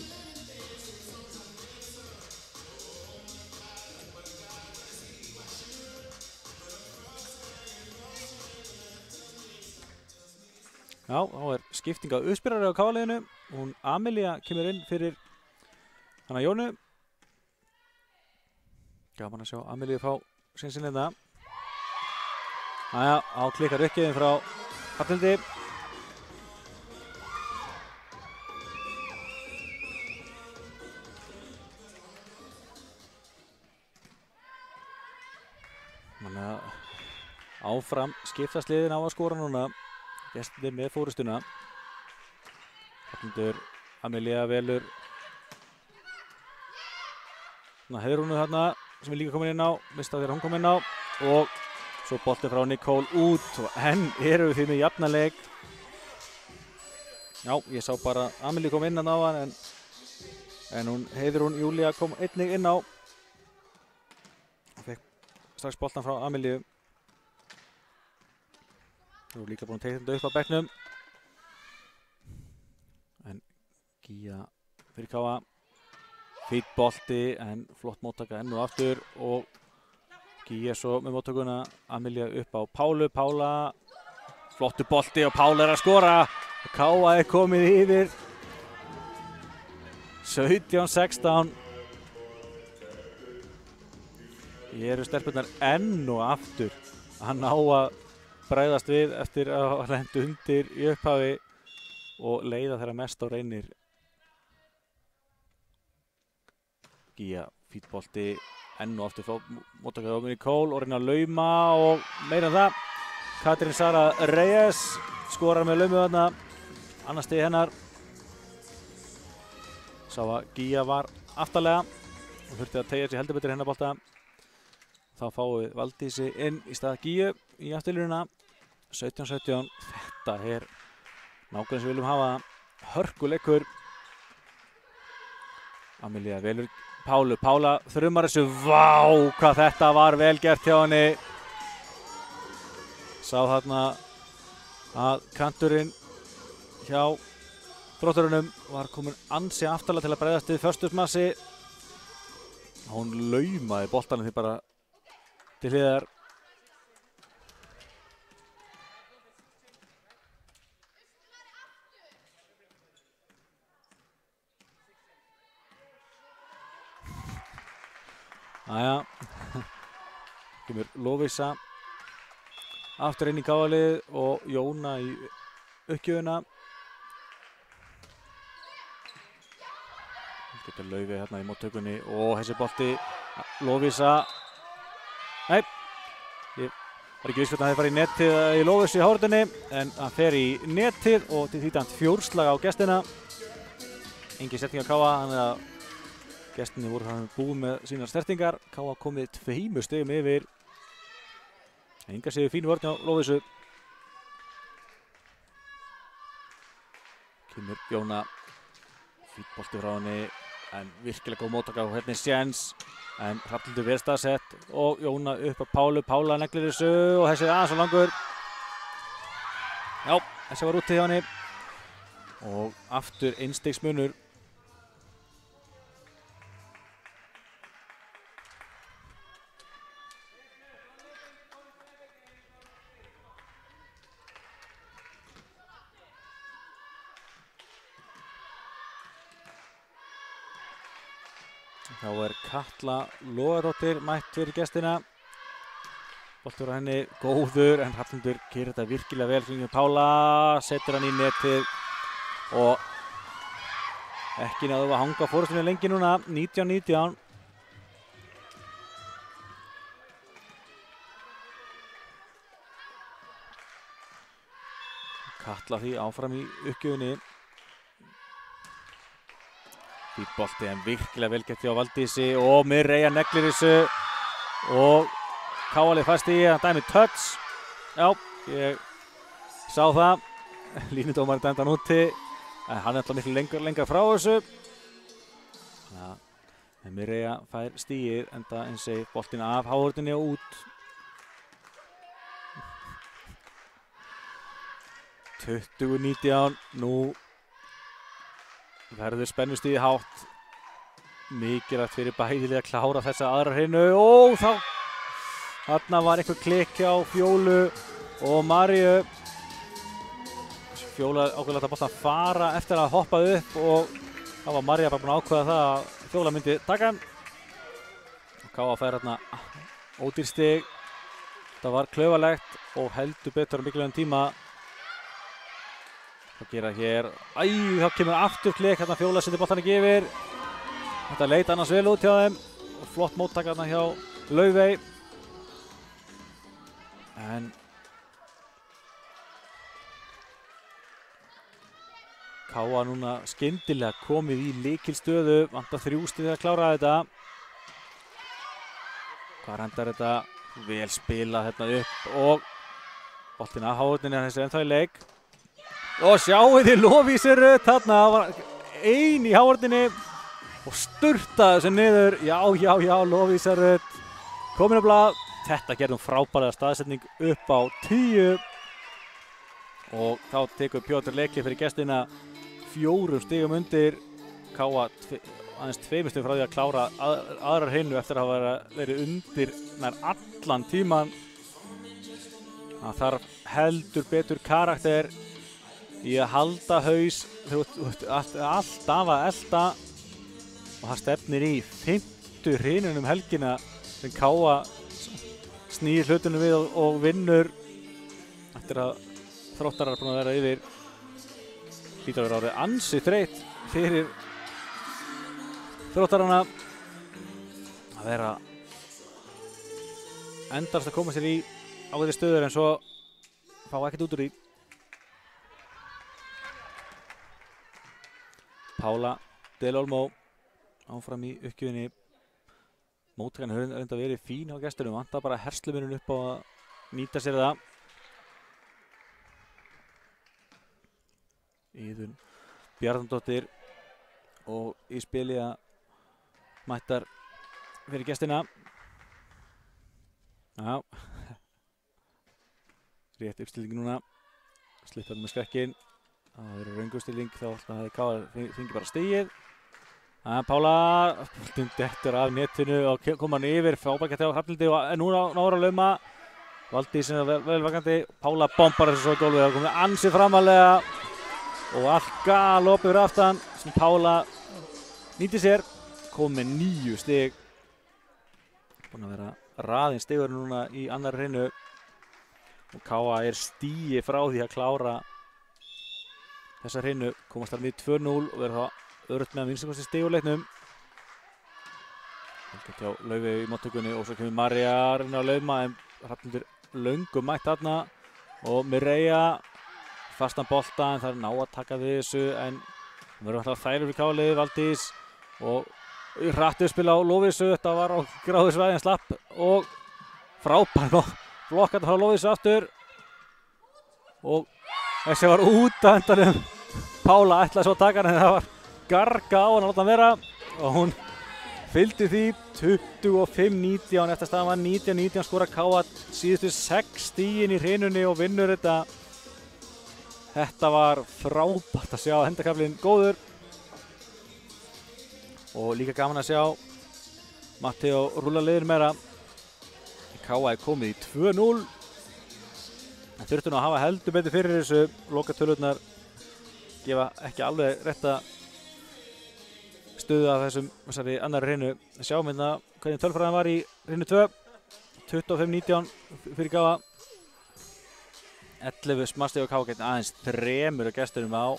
Já, þá er skipting á uppspyrari á Káa-liðinu. Hún Amelía kemur inn fyrir hana Jónu. Gaman að sjá Amelíu fá sinsinn hérna. Næja, á klikkar uppgjöfin frá Hrafnhildi. Þannig að áfram skiptast liðin á að skora núna. Gestirnir með fórustuna. Hrafnhildur, Amelía velur. Heiðrúnu þarna sem er líka komin inn á. Mista þegar hún kom inn á. Og svo bolti frá Nicole út og enn eru við því með jafnarleik. Já, ég sá bara Amelíu kom inn á hann en En Heiðrún Júlía kom einnig inn á. Og fekk strax boltan frá Amelíu. Þú líka búin að teikna þetta upp á bekknum. En Gíja fyrir Káa. Fýtt bolti en flott móttaka enn og aftur. Og Gíja svo með móttökuna. Amelía upp á Pálu. Pála. Flottu bolti og Pála að skora. Og Káa komið yfir. 17-16. Eru stelpurnar enn og aftur að ná að bregðast við eftir að lenda undir í upphafi og leiða þeirra mest á reynir. Gíja fýtt bolti enn og aftur frá móttaka á Nicole og reyna að lauma og meira en það. Katrín Sara Reyes skorar með laumu þarna. Annars stigi hennar. Sá að Gíja var aftarlega og þurfti að teygja sig heldur betur hennar bolta. Þá fáum við Valdísi inn í stað Gíju í afturlínuna. 17-17. Þetta nákvæmlega sem við viljum hafa. Hörkuleikur. Amelía velur Pálu. Pála þrumar þessu. Vá, hvað þetta var vel gert hjá henni. Sá þarna að kanturinn hjá Þrótturunum var komin ansi aftarlega til að bregðast við föstusmassi. Hún laumaði boltanum því bara til hliðar. Jæja, kemur Lovísa aftur inn í Káalið og Jóna í uppgjöfuna. Getur Laufey hérna í móttökunni og þessi bolti Lovísa. Nei, ég var ekki viss hvernig að það fari í netið í Lovísu í hárunni en það fer í netið og til því dæmt fjórslag á gestina. Engin sterting á Káa, þannig að gestinni voru þannig búið með sínar stertingar. Káa komið 2 stigum yfir. Enga séu fín vörn á Lovísu. Kemur Jóna. Fýtt bolti frá henni. En virkilega góð móttaka og hérna séns. En Hrafnhildur vel staðsett og Jóna upp á Pálu. Pála neglir þessu og þessi aðeins og langur. Já, þessi var úti hjá henni. Og aftur einstigsmunur. Þá Katla Logadóttir mætt fyrir gestina. Boltur á henni, góður, en Hrafnhildur gerir þetta virkilega vel kringum Pála, setur hann í netið og ekki náðu að hanga fórustunni lengi núna, 19-19. Katla því áfram í uppgjöfunni. Fýtt bolti en virkilega vel gert hjá Valdísi og Mireia neglir þessu og Káalið fast í að dæmi touch. Já, ég sá það. Línudómarinn dæmdi hann úti en hann alltaf miklu lengra frá þessu. En Mireia fær stigið enda eins og boltinn af háhorninni og út. 20-19, nú verður spennustigið hátt. Mikilvægt fyrir bæði að klára þessa aðra hreinu og þarna var eitthvað klikk á Fjólu og Maríu. Fjóla ákveðlega að boltan fara eftir að hoppa upp og þá var María bara búin að ákveða það að Fjóla myndi taka hann. Káa fær hérna ódýr stig. Það var klaufalegt og heldur betur á mikilvægum tíma. Það gera hér, þá kemur aftur klikk, hérna Fjóla setur boltan ekki yfir. Þetta leit annars vel út hjá þeim og flott móttaka hérna hjá Laufey. En Káa núna skyndilega komið í lykilstöðu, vantar 3 stig að klára þetta. Hvað endar þetta? Vel spilað hérna upp og boltinn að háhorninni þessi ennþá í leik. Og sjáu þið Lovísu Rut þarna, það var ein í háhorninni og sturta þessu niður. Já, Lovísa Rut komin á blað. Þetta gerðum frábæra staðsetning upp á 10 og þá tekur Pjótur Lekli fyrir gestina 4 stigum undir. Káa aðeins 2 stigum frá því að klára aðrar hreinu eftir að hafa verið undir nær allan tíman. Það þarf heldur betur karakter í að halda haus, alltaf að elta og það stefnir í 5. hrinunum helgina sem Káa snýr hlutunum við og vinnur eftir að Þróttarar er búin að vera yfir. Hlýtur að vera orðið ansi þreytt fyrir Þróttarana að vera endast að koma sér í ágæti stöður en svo fá ekkert út úr því. Pála Del Olmo áfram í uppgjöfinni. Móttakan hefur reynda verið fín á gestunum, vantar bara herslumunum upp á að nýta sér það. Íðun Bjarnadóttir og í spili að mættar fyrir gestina. Já. Rétt uppstilling núna. Slippar með skrekkinn. Það verður röngustilling þá hefði Káa fengið bara stigið. Pála dettur af netinu og kom hann yfir frábærgætti á Hrafnhildi og núna náður að lauma. Valdís er vel vakandi. Pála bombar þessu svo í gólfið og komið ansi framalega og allt galop yfir aftan sem Pála nýtti sér. Kom með 9 stig. Búin að vera raðinn stigur núna í annar hreinu og Káa er stigi frá því að klára þessa hreinu, komast þar við 2-0 og verður þá öðrugt með að minnstakosti stigurleiknum. Hjá Laufi í móttökunni og svo kemur Marja að reyna að lauma en Hrafnhildur löngu mætt þarna og Mireia fastan bolta en það er ná að taka við þessu en það verður alltaf þægilegur fyrir Káa-liðið. Valdís og hratt uppspil á Lovísu, þetta var á gráðu svæði en slapp og frábær blokkandi frá Lovísu aftur og þessi var út á endanum. Pála ætlaði svo að taka hann en það var garga á hann að láta hann vera og hún fylgdi því 25-19 eftir staðan var 19-19 skora Káa síðustu 6 stigin í hrinunni og vinnur þetta. Þetta var frábært að sjá endakaflinn góður og líka gaman að sjá Matteo rúlla liðin meira. Káa er komið í 2-0 en þurftu nú að hafa heldur betur fyrir þessu. Lokatölurnar gefa ekki alveg rétta stöðu af þessari annarri hreinu. Sjáum hérna hvernig tölfræðin var í hreinu 2. 25-19 fyrir Káa. 11 smastig og Káa getið aðeins 3 af gestunum á.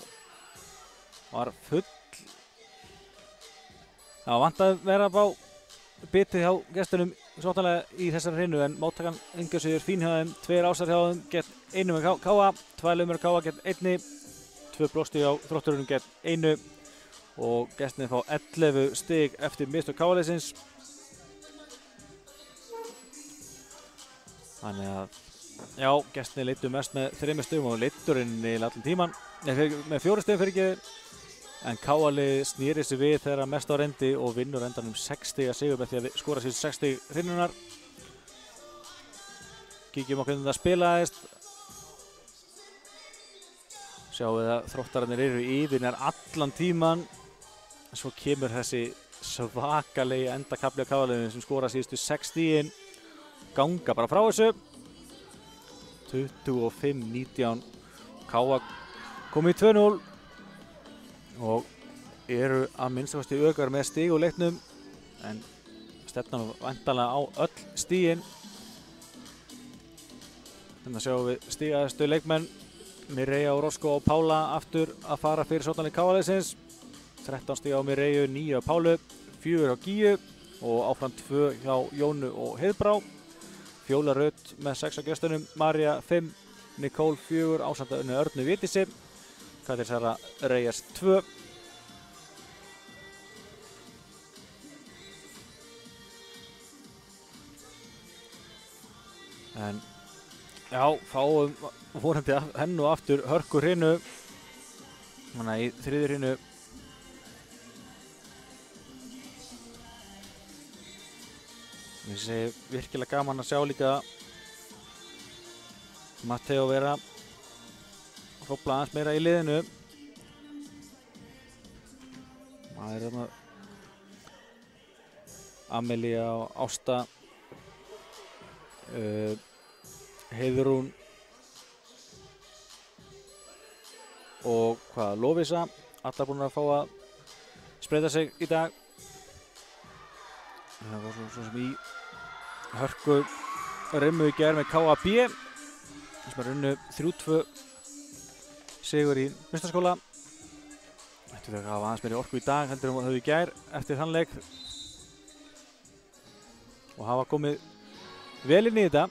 Var full. Það vantaði vera á bitið hjá gestunum svotanlega í þessari hreinu en móttakan engur sigur fín hjá þeim. 2 ásar hjá þeim gett 1 með Káa. 2 laumur Káa gett 1. 2 blóstig á Þrótturunum gett 1 og gestinni fá 11 stig eftir mistök Káa-liðsins. Þannig að já, gestinni leiddu mest með 3 stigum og leiddur inn í allan tíman. Með 4 stigum fyrir ekki en Káa-lið snýri sig við þegar mest á reyndi og vinnur endanum 6 stiga sigur með því að skora sér 6 stig hrinnunar. Kíkjum okkur hvernig það spilaðist. Sjáum við að Þróttararnir eru yfir nær allan tíman. Svo kemur þessi svakalegi endakafli á Káa-liðinu sem skora síðustu 6 stigin. Ganga bara frá þessu. 25-19. Káa komið í 2-0 og eru að minnstakosti ökar með stig úr leiknum en stefnan væntanlega á öll stigin. Þannig að sjáum við stigahæstu leikmenn Mireia og Rosko og Pála aftur að fara fyrir sótanleik Káa-liðsins. 13 stig á Mireiu, 9 á Pálu, 4 á Gíu og áfram 2 hjá Jónu og Heiðbrá. Fjóla Rut með 6 á gestunum, Marja 5, Nicole 4, ásamt að Örnu Vitisi, Katrín Sara Reyes 2. En já, fáum vonandi henn og aftur hörku hrinu. Þannig að í 3. hrinu Mér sé virkilega gaman að sjá líka Matteo vera hrópla aðeins meira í liðinu. Það er þarna Amelía og Ásta, Heiðrún og Lovísa, allar búin að fá að spreyta sig í dag. Það var svo sem í hörku rimmu í gær með KAB sem runnu 3-2 sigur í Meistaskóla. Ættu þau að hafa aðeins meiri orku í dag heldur en þau í gær eftir þann leik og hafa komið vel inn í þetta.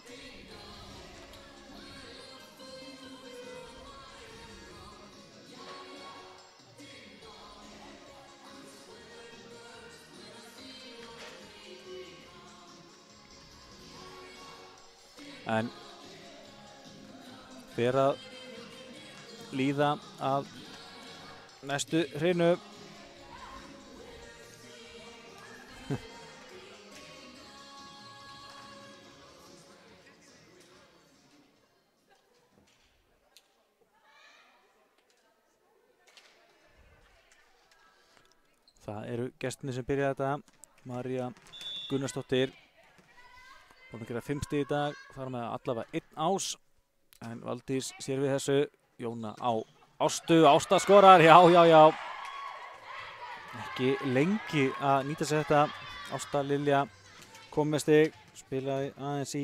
En fer að líða að næstu hreinu. Það eru gestirnir sem byrja þetta. María Gunnarsdóttir búin að gera 5 stig í dag, þar með allavega 1 ás. En Valdís sér við þessu. Jóna á Ástu, Ásta skorar, já. Ekki lengi að nýta sér þetta. Ásta Lilja kom með stig, spilaði aðeins í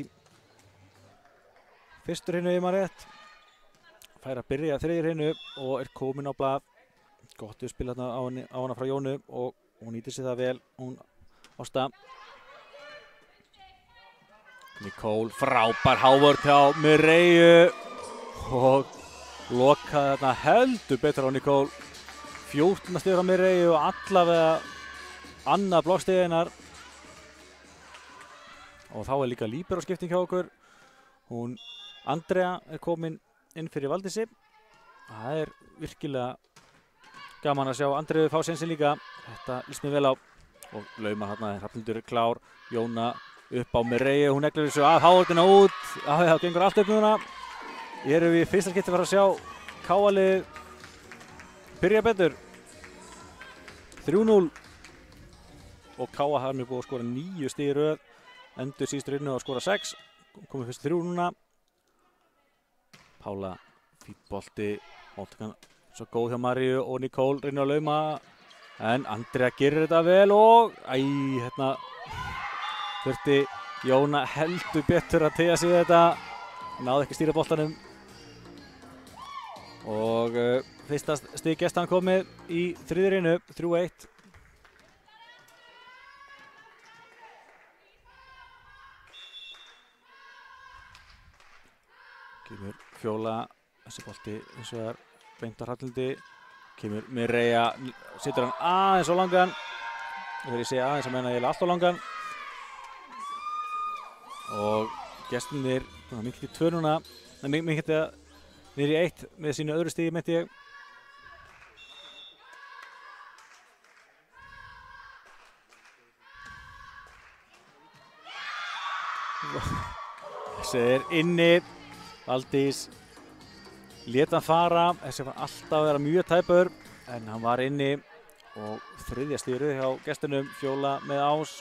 fyrstu hreinu ef maður rétt. Fær að byrja þriðju hreinu og er komin á blað. Gott að spila þarna á hana frá Jónu og hún nýtir sér það vel, hún Ásta. Nicole, frábær hávörð hjá Mireju og lokaði þarna heldur betur á Nicole. 14 stigur á Mireju og allavega annað blokkstigi hennar. Og þá er líka líberóskipting hjá okkur. Hún Andrea er komin inn fyrir Valdísi. Það er virkilega gaman að sjá Andreu fá sénsinn líka. Þetta líst mér vel á. Og laumar þarna, Hrafnhildur er klár. Jóna upp á Mireju, hún neglir þessu af hávörðina út. Það gengur allt upp núna. Erum við fyrsta skipti að fara að sjá KA-liðið byrja betur. 3-0 og KA har mér búið að skora 9 stig í röð. Endur síðustu hreinu að skora 6. Komið fyrst 3 núna. Pála, fínn bolti, móttakan svo góð hjá Maríu og Nicole reynir að lauma. En Andrea gerir þetta vel og hérna þurfti Jóna heldur betur að teygja sig þetta. Náði ekki stýra boltanum. Og fyrsta stig gestan komið í þriðju hreinu, 3-1. Kemur Fjóla, þessi bolti eins og er beint á Hrafnhildi. Kemur Mireja, setur hann aðeins á langan. Og þegar ég segi aðeins að menna ég allt á langan. Og gestirnir, mikið til 2 núna. Mikið til að niður í 1 með sínu öðru stigi, meinti ég. Þessi er inni. Valdís lét hann fara. Þessi var alltaf að vera mjög tæpur. En hann var inni. Og þriðja stigið hjá gestunum. Fjóla með ás.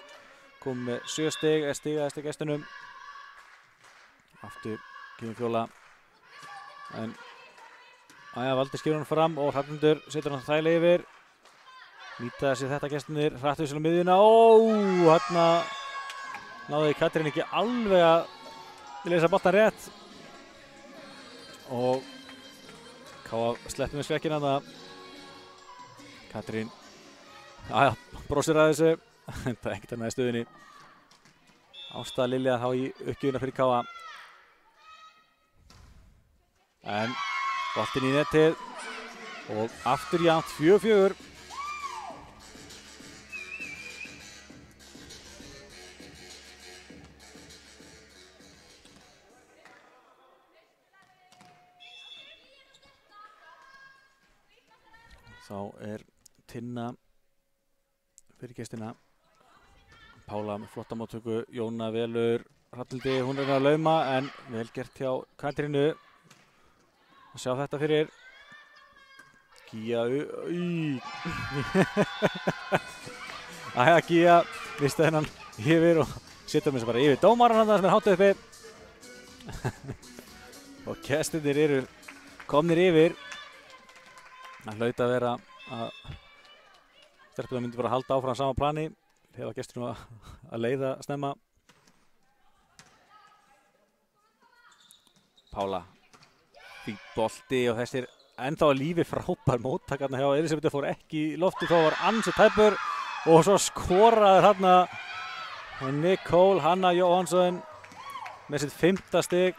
Kom með 7 stig, stigaðist í gestunum. Aftur kemur Fjóla. En Valdís skilur hann fram og Hrafnhildur setur hann þægilega yfir. Nýta sér þetta gestunir, hrættu sér á miðjuna. Hérna náði Katrín ekki alveg að leysa boltan rétt. Og KA sleppur með svekkina þarna. Katrín, brósir að þessu. Það er ekkert annað í stöðunni. Ásta Lilja þá í uppgjöfuna fyrir KA. En boltinn í netið og aftur jafnt 4-4. Þá er Tinna fyrir gestina Pála með flotta móttöku, Jóna velur Hrafnhildi, hún er að lauma en vel gert hjá Katrínu að sjá þetta fyrir Gíja Æja, Gíja vistu þennan yfir og setja mér bara yfir dómaran hann sem er hátt uppi og gestirnir eru komnir yfir. Það hlaut að vera að stelpurnar myndi bara halda áfram sama plani þegar gesturinn að leiða snemma. Pála, fínt bolti og þessir ennþá að lífi frábær móttakarna hjá Elísabetu fór ekki í lofti þó var ansi tæpur og svo skoraður hérna Nicole Hanna Jóhannsson með sitt 5. stig.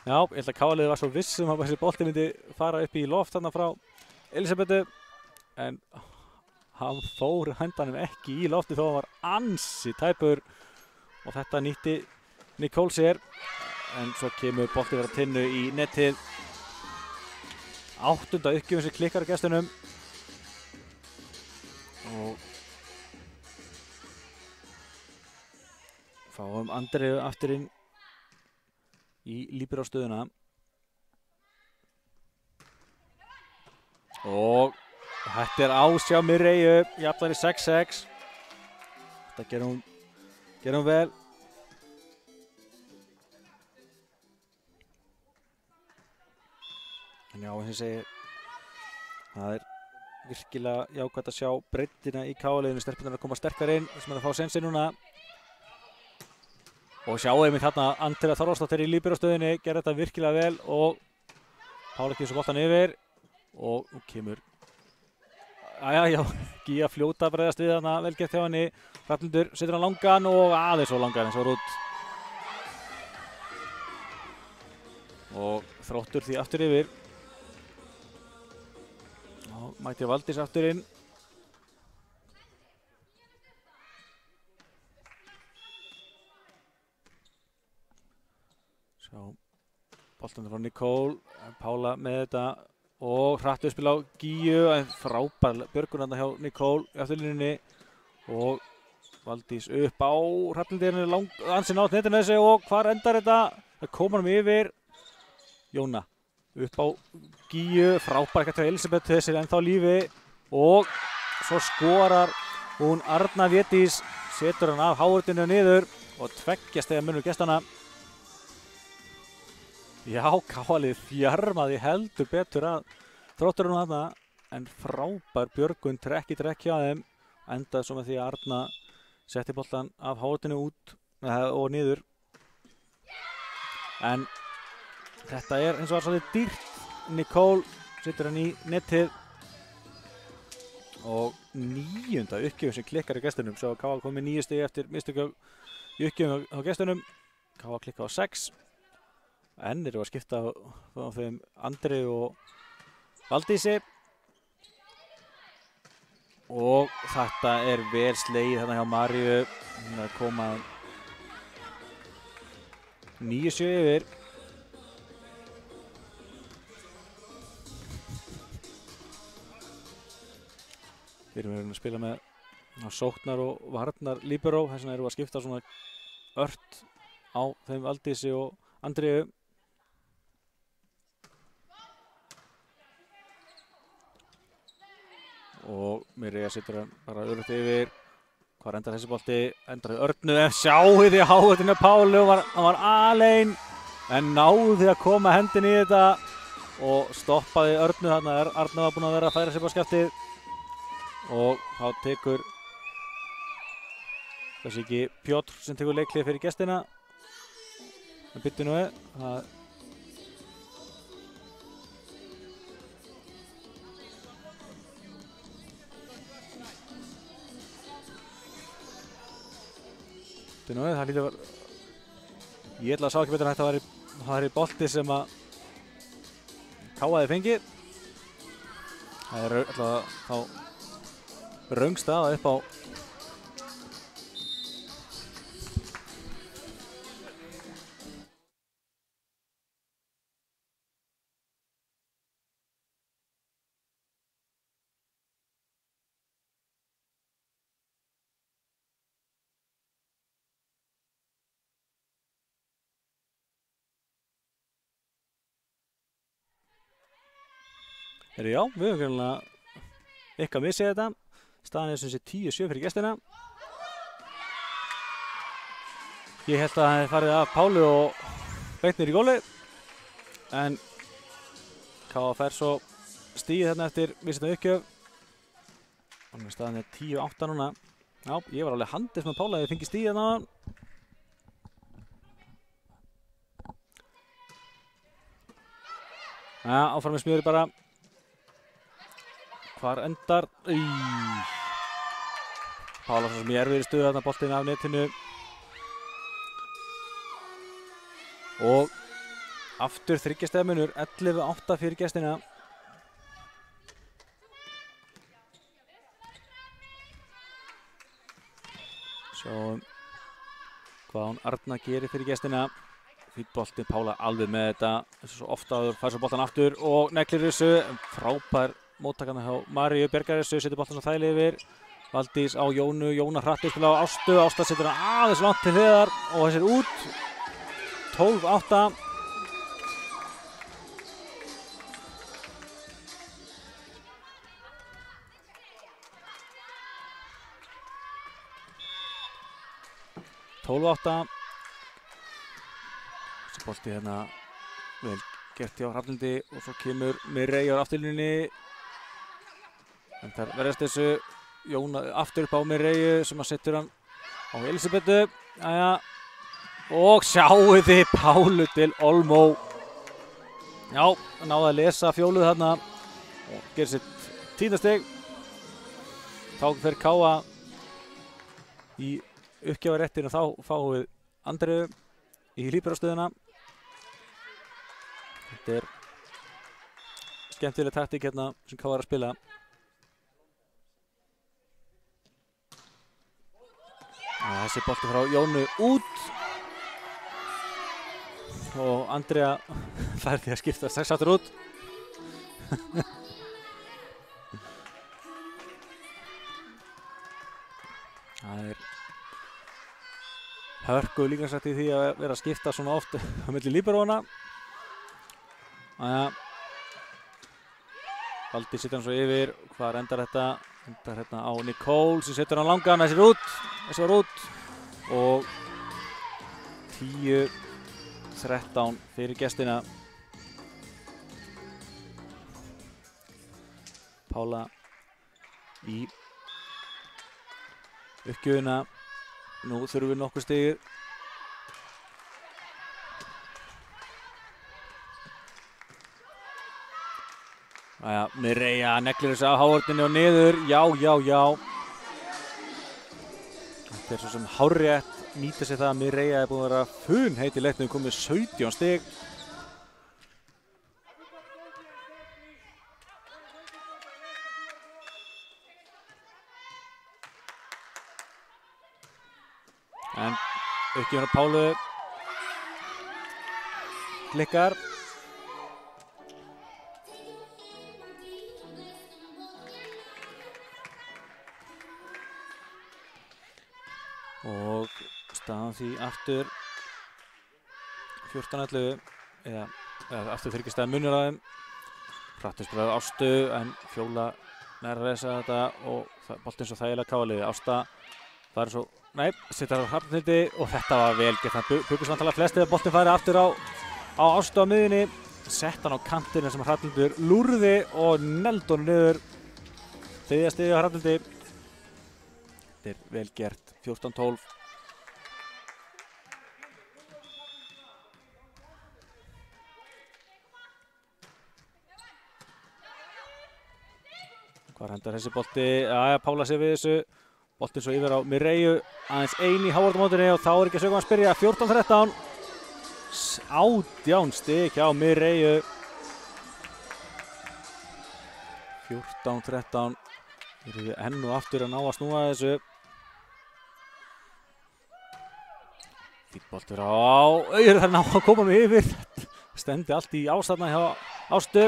Já, ég held að Káliði var svo vissum að þessi bolti myndi fara upp í loft þarna frá Elísabetu en hann fór hendanum ekki í lofti þó hann var ansi tæpur og þetta nýtti Nicole sér en svo kemur bolti vera tinnu í netið. 8. uppgjöfum sem klikkar á gestunum og fáum Andreu aftur inn í líbero-stöðuna og þetta er ásjá Mireyju, jafnvel í 6-6. Þetta gerum hún vel. En já, eins og ég segi, það er virkilega jákvæmt að sjá breiddina í K-liðinu, stelpurnar að koma sterkar inn sem er að fá sensi núna. Og sjáum við þarna Andrea Þorvaldsdóttir í líbero-stöðunni, gerði þetta virkilega vel og Pála kemur svo boltan yfir og nú kemur já, Gíja fljóta að bregðast við þarna, vel gert hjá henni. Hrafnhildur setur hann langan og aðeins svo langan eins og út. Og Þróttur því aftur yfir. Og mætir Valdís aftur inn. Sjá boltan frá Nicole, Pála með þetta og hratt uppspil á Gíju, en frábær björgun þarna hjá Nicole í afturlínunni og Valdís upp á Hrafnhildi, ansi nátt netinu þessu og hvar endar þetta? Það kom hann yfir. Jóna upp á Gíju, frábær ekkert hjá Elísabetu, þessi er ennþá lífi og svo skorar hún Arna Védís, setur hann af hávörðinu niður og 2 stiga munur gestana. Já, K-liðið fjarmaði heldur betur að Þrótturinn þarna en frábær björgun trekk í trekk hjá þeim, endaði svo með því að Arna setti boltan af hávörðinu út og niður. En þetta er eins og var svolítið dýrt. Nicole setur hann í netið og 9. uppgjöfum sem klikkar í gestunum. Svo K komið 9 stig eftir mistöku í uppgjöfum á gestunum. K klikka á 6. En eru að skipta á þeim Andreu og Valdísi. Og þetta er vel slegið þarna hjá Maríu. Hún er að koma 9-7 yfir. Við erum að spila með sóknar og varnar líberó, þess vegna erum við að skipta svona ört á þeim Valdísi og Andreu. Og Mireyja setur hann bara örugt yfir. Hvar endar þessi bolti? Endar í Örnu, en sjáu því hávörðinu Pálu, hann var alein en náði að koma hendin í þetta og stoppaði Örnu þarna. Arna var búinn að vera að færa sig á skjaftið og þá tekur þessi ekki Pjótr sem tekur leiklið fyrir gestina. En byttu nú það það lítur að ég ætla að sá ekki betur en þetta væri bolti sem að K-aði fengið. Það er alltaf þá röng staða upp á Já, við höfum greinlega eitthvað missið þetta. Staðan er sem sé 10-7 fyrir gestina. Ég held að það hefði farið af Pálu og beint niður í góli. En K.A. fær svo stigið þarna eftir vísita uppgjöf. Þannig að staðan er 10-8 núna. Já, ég var alveg handist með Pála að ég fengi stigið þarna. Já, áfram með smjöri bara. Hvar endar? Pála svo sem ég erfiðri stuðu þarna boltinn af netinu. Og aftur 3 stiga munur, 11-8 fyrir gestina. Sjáum hvað hún Arna gerir fyrir gestina. Fýtt bolti, Pála alveg með þetta. Eins og svo ofta áður, fær svo boltan aftur og neglir þessu. Frábær móttakana hjá Maríu, bergar þessu, setur boltan svo þægilega yfir. Valdís á Jónu, Jóna hratt uppspil á Ástu. Ásta setur hann aðeins langt til hliðar og þessir út. 12-8. Þessi bolti hérna vel gert hjá Hrafnildi og svo kemur Mirei á afturlínunni. En þar verðast þessu Jóna aftur upp á Mirei sem að setur hann á Elisabetu. Jæja. Og sjáu þið Pálu til Olmó. Já, náði að lesa fjólið þarna og gerir sitt 10. stig. Þá fer K.A. í uppgjafaréttin og þá fáum við Andreu í líparastöðuna. Þetta er skemmtileg taktík hérna sem K.A. er að spila. Þessi bolti frá Jónu út. Og Andrea fær því að skipta 6 aftur út. Það er hörku líkansrætt í því að vera að skipta svona oft á milli líberóna. Valdi setur hann svo yfir. Hvar endar þetta? Endar hérna á Nicole sem setur hann langan. Þessi var út. Og 10-13 fyrir gestina. Pála í uppgjöfina. Nú þurfum við nokkuð stigið. Mireia neglir þessu á háhorninu og niður. Já. Þetta er svo sem hárrétt. Nýta sér það að Mireia er búin að vera funheit í leiknum, komið 17 stig. En uppgjöfin á Pálu klikkar. Og staðan því aftur 14-11 eða aftur þryggjastæða munur á þeim. Hrattisbröð Ástu en Fjóla nær að reysa þetta og boltinn svo þægilega K.A. Ásta fær svo, setjar á Hrafnhildi og þetta var vel gert. Það bukust vantarlega flest eða boltinn færi aftur á Ástu á miðjunni. Sett hann á kantinn sem Hrafnhildur lúrði og neldi honum niður. Þriðja stigið á Hrafnhildi. Þetta er vel gert. 14-12. Hvar hendar þessi bolti? Pála sé við þessu. Boltinn svo yfir á Mireiu. Aðeins ein í hávartamótinu og þá er ekki sögum að spyrja. 14-13. 18 stig hjá Mireiu. 14-13. Erum við enn og aftur að ná að snúa þessu. Boltur á auður þar ná að koma mig yfir. Stendi allt í ástæðna hjá Ástu.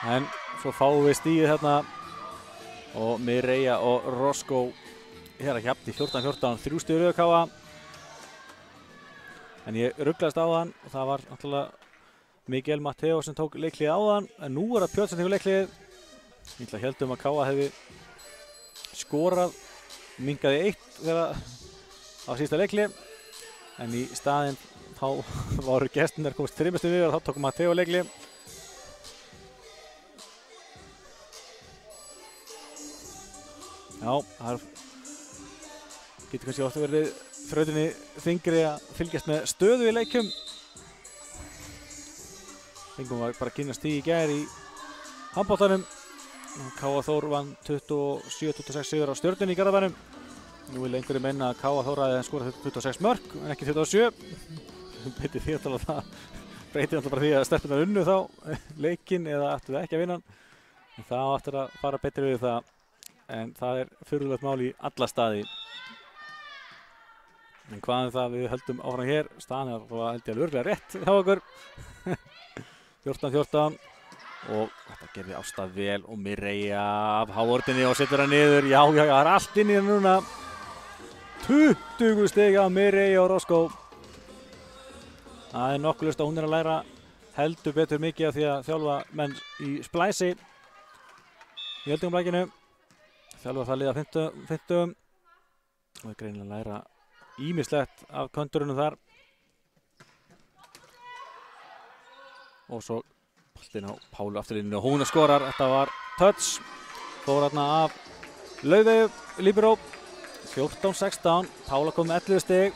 En svo fáum við stigið hérna. Og Mireia og Roscoe hér að hjapti 14-14. 3 stig röð K.A. En ég rugglaðist á hann og það var náttúrulega Miguel Mateo sem tók leiklið áðan, en nú það Björn sem tekur leiklið. Ég ætla að heldum að Káa hefði skorað, minkaði 1 þegar á síðasta leiklið, en í staðinn þá voru gestirnir komist 3 stigum yfir og þá tók Mateo leiklið. Já, það getur kannski ofta verið þrautinni þyngri að fylgjast með stöðu í leikjum. Fengum var bara að kynnast því í gær í handboltanum. Káa Þór vann 27-26 sigur á Stjörnunni í Garðabænum. Nú vil einhverju menna að Káa Þór hafi skorað 26 mörk en ekki 27. Breytir því að það breytir bara því að stelpurnar unnu þá leikinn eða ættu það ekki að vinna. En það áttur að fara betri við það. En það furðulegt mál í alla staði. En hvað það við höldum áfram hér, staðan held ég alveg örugglega rétt hjá okkur. 14-14 og þetta gerði Ásta vel og Mireia af háorðinni og setur það niður. Já, það er allt inn í það núna. 20 stig af Mireia og Roscoe. Það nokkuð ljóst að hún að læra heldur betur mikið af því að þjálfa menn í splæsi í öldingumlækinu. Þjálfa það liða 50 og greinilega læra ýmislegt af köndurunum þar. Og svo boltinn á Pálu afturlínunni og hún skorar. Þetta var touch. Fór þarna af Laufey Líberó. 14-16. Pála kom með 11 stig.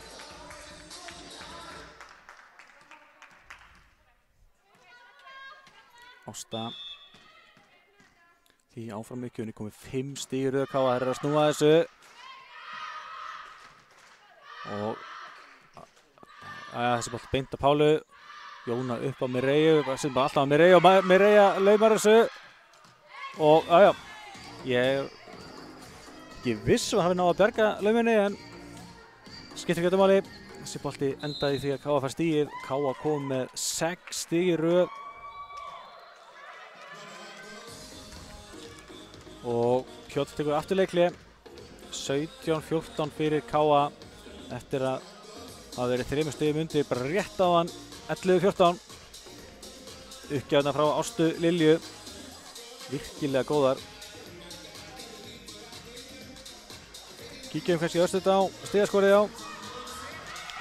Ásta því áfram mikið, henni komið 5 stig í röð. Káa þær að snúa þessu. Og þessi bolt beint af Pálu. Jóna upp á Mireiu, sem bara alltaf á Mireia og Mireia laumar þessu. Og ég er ekki viss að hafi náð að berga lauminni en skiptir ekki máli. Þessi bolti endaði því að Káa fær stigið. Káa kom með 6 stig í röð. Og Kjóll tekur afturleikli. 17-14 fyrir Káa eftir að hafa verið 3 stigum undir bara rétt á hann. 11-14. Uppgjafna frá Ástu Lilju. Virkilega góðar. Kíkjum kannski örstuð á stigaskorið á.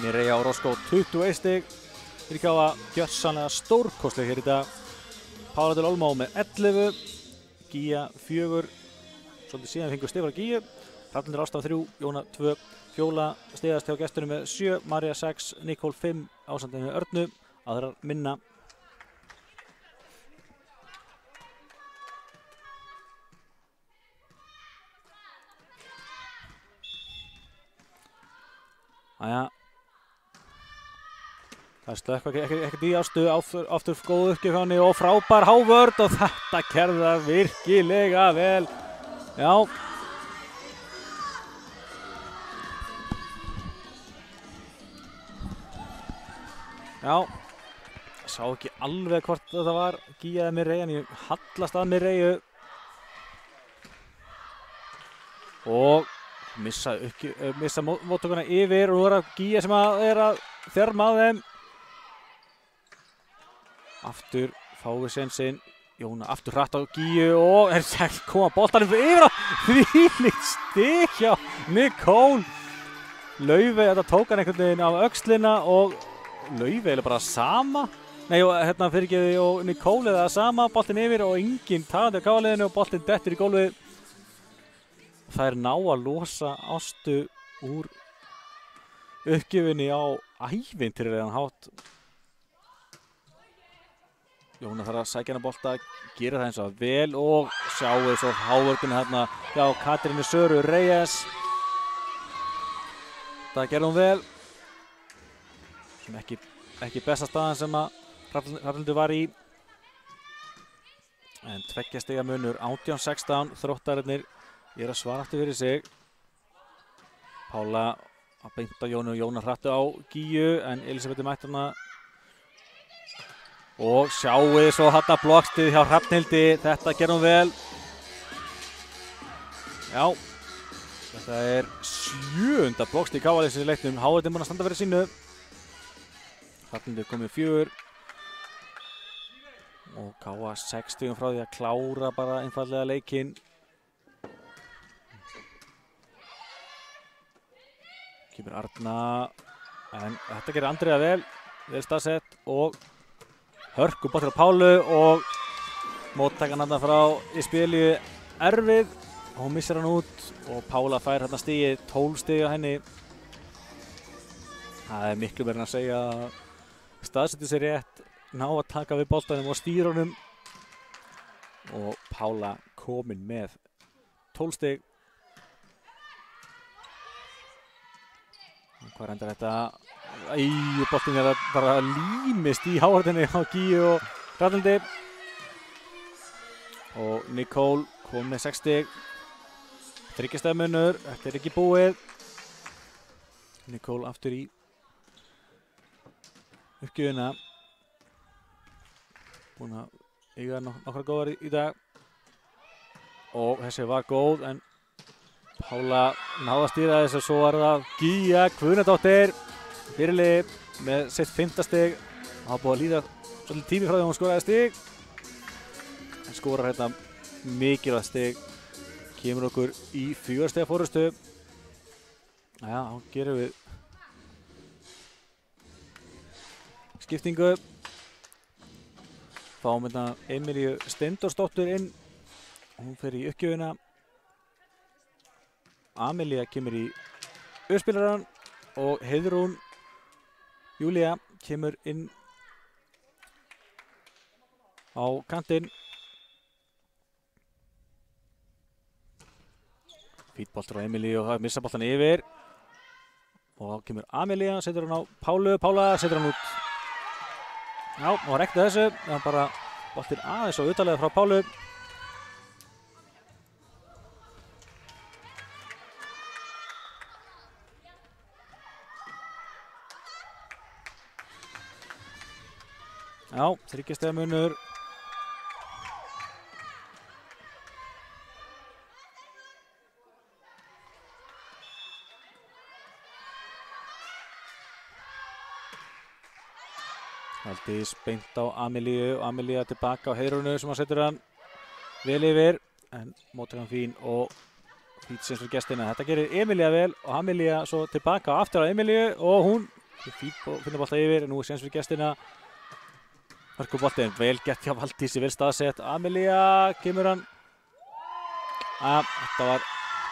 Mireia og Roscoe 21 stig. Fyrir Káa gjörsamlega stórkostleg hér í dag. Pála til Olmá með 11. Gíja 4. Svolítið síðan fengur stig frá Gíju. Hrafnhildur Ásta 3. Jóna 2. Fjóla stigast hjá gestunum með 7. María 6. Nikól 5. Ásandinu Örnu. Aðrar minna. Æja. Það slökk ekkert í Ástu. Aftur góð uppgjöf hjá henni og frábær hávörð og þetta gerði það virkilega vel. Já. Já, sá ekki alveg hvort þetta var Gíja eða Mireia, en ég hallast að Mireiu. Og missa móttökuna yfir og nú það Gíja sem er að þjarma að þeim. Aftur fáið sensinn, Jóna aftur hratt á Gíju og koma boltanum yfir á þvílíkt stig hjá Nikól. Laufey þetta tók hann einhvern veginn á öxlina og Laufey er bara sama. Nei, fyrirgeði og Nikól eða sama, boltinn yfir og enginn talandi á Káa-liðinu og boltinn dettur í gólfið. Það ná að losa Ástu úr uppgjöfinni á ævintýralegan hátt. Jóna þarf að sækja hana bolta, gera það eins og vel og sjáu svo hávörðinu hérna hjá Katrínu Söru Reyes. Það gerði hún vel. Sem ekki besta staðan sem að Hrafnhildur var í. En 2 stiga munur, 18-16, Þróttararnir að svara aftur fyrir sig. Pála að beinta Jónu og Jóna hrattu á Gíju en Elisabeth mætti hana. Og sjáu svo þarna blokkstið hjá Hrafnhildi, þetta gerði hún vel. Já, þetta er 7. blokkstið í Káa-liðsins í leiknum. Háðin búinn að standa fyrir sínu. Hrafnhildur komið 4. og Káa 60 frá því að klára bara einfallega leikinn. Kemur Arna, en þetta gerir Andrea vel staðsett og hörku boltur á Pálu og móttakan hann frá í spili erfið og hún missir hann út og Pála fær hérna stigið, 12 stig á henni. Það miklu meira en að segja að staðsetti sér rétt, ná að taka við boltanum og stýra honum og Pála komin með 12 stig. Hvað endar þetta? Boltin bara límist í háhörðinni á Gíu og Rafnildi. Og Nicole kom með 6 stig. 3 stiga munur, þetta er ekki búið. Nicole aftur í uppgjöfina. Búin að eiga nokkra góðar í dag. Og þessi var góð, en Pála náði að stýra þess og svo var það Gíja Guðnadóttir fyrirliði með sitt 5. stig. Það var búið að líða svolítið tími frá því að hún skoraði stig. En skorar hérna mikilvægt stig. Kemur okkur í 4 stiga fórustu. Jæja, þá gerum við skiptingu. Fáum hérna Emilíu Steindorsdóttur inn. Hún fer í uppgjöfina. Amelía kemur í uppspilarann og Heiðrún Júlía kemur inn á kantinn. Fítboltur á Emilíu og það missa boltan yfir. Og þá kemur Amelía, setur hann á Pálu, Pála setur hann út. Já, það var ekkert þessu, það var bara boltir aðeins og utalega frá Pálu. Já, 3 stiga munur. Haldís beint á Amelíu og Amelía tilbaka á Heiðrúnu sem hann setur hann vel yfir. En mótur hann fín og fít sem fyrir gestina. Þetta gerir Emilía vel og Amelía svo tilbaka og aftur á Emilíu og hún finnur bolta yfir en nú er séns fyrir gestina. Hörkuboltinn, vel gett hjá Valdísi, vel staðsett. Amelía kemur hann. Þetta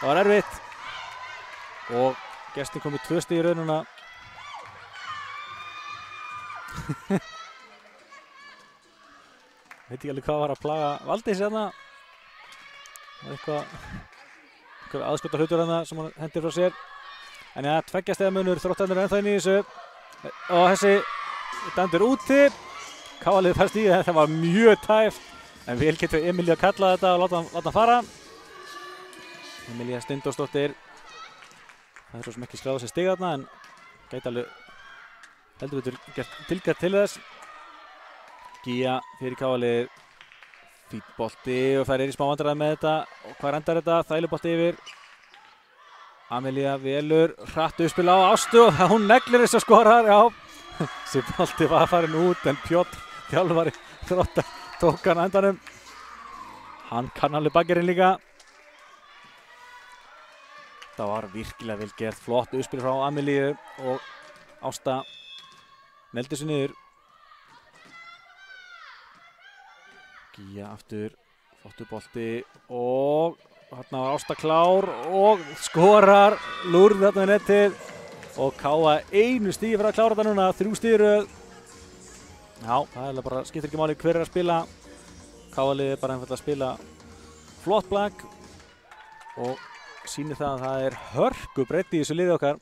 var erfitt. Og gestin kom með 2 stig í röð núna. Veit ekki alveg hvað var að plaga Valdísi hérna. Það var eitthvað aðskota hlutur hérna sem hann hendir frá sér. En ja, 2 stiga munur, Þróttararnir ennþá inn í þessu. Og þessi dæmdur úti. Káaliði færst í þetta var mjög tæft. En vel getur Emilía að kalla þetta og láta hann fara. Emilía Steindorsdóttir. Það er svo sem ekki skráð sér stig þarna en gæti alveg heldur betur gert tilkall til þess. Gíja fyrir Káaliði. Fítbolti og þær í smá vandræði með þetta. Og hvað endar þetta? Þælubolti yfir. Amelía velur hratt uppspil á Ástu og hún neglir þess að skorar, já. Þessi bolti var farin út en Pjótr, þjálfari Þróttar, tók hann á endanum. Hann kann alveg bakkerinn líka. Það var virkilega vel gert, flott uppspil frá Amelíu og Ásta neldi sig niður. Gíja aftur, flottur bolti og þarna var Ásta klár og skorar, lúrði þarna í netið og Káa 1 stigi fyrir að klára þetta núna, 3 stig í röð. Já, það er bara, skiptir ekki máli hver er að spila. Káa-liðið er bara einfaldlega að spila flott blak og sýnir það að það er hörku breidd í þessu liði okkar.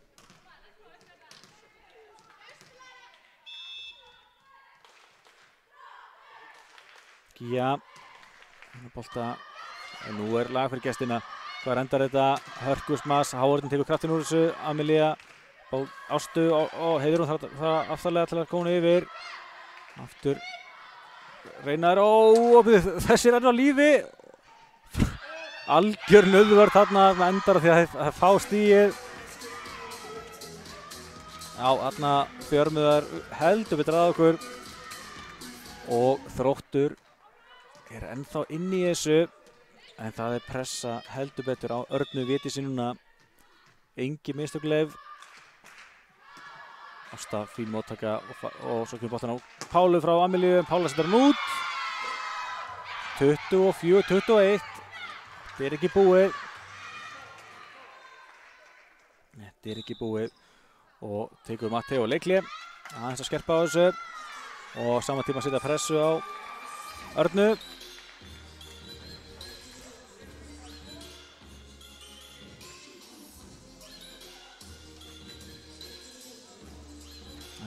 Gíja, bolta. En nú er lag fyrir gestina. Hvað endar þetta? Hörkusmas, Hávarðin tekur kraftin úr þessu. Amelía á Ástu og Heiðrún það aftarlega til að koma yfir. Aftur reynar þessi er enn á lífi. Algjör nöðvörð þarna endar því að það fá stigið. Já, þarna Fjörmiðar heldur betur að okkur og Þróttur ennþá inn í þessu, en það pressa heldur betur á Örnu Védísi núna. Engin mistök leyfð. Ásta fín móttaka og svo kemur boltan á Pálu frá Amelíu. Pála setur hann út. 24-21. Þetta ekki búið. Þetta ekki búið. Og tekur Matteo leikli. Aðeins að skerpa á þessu. Og saman tíma setja pressu á Örnu.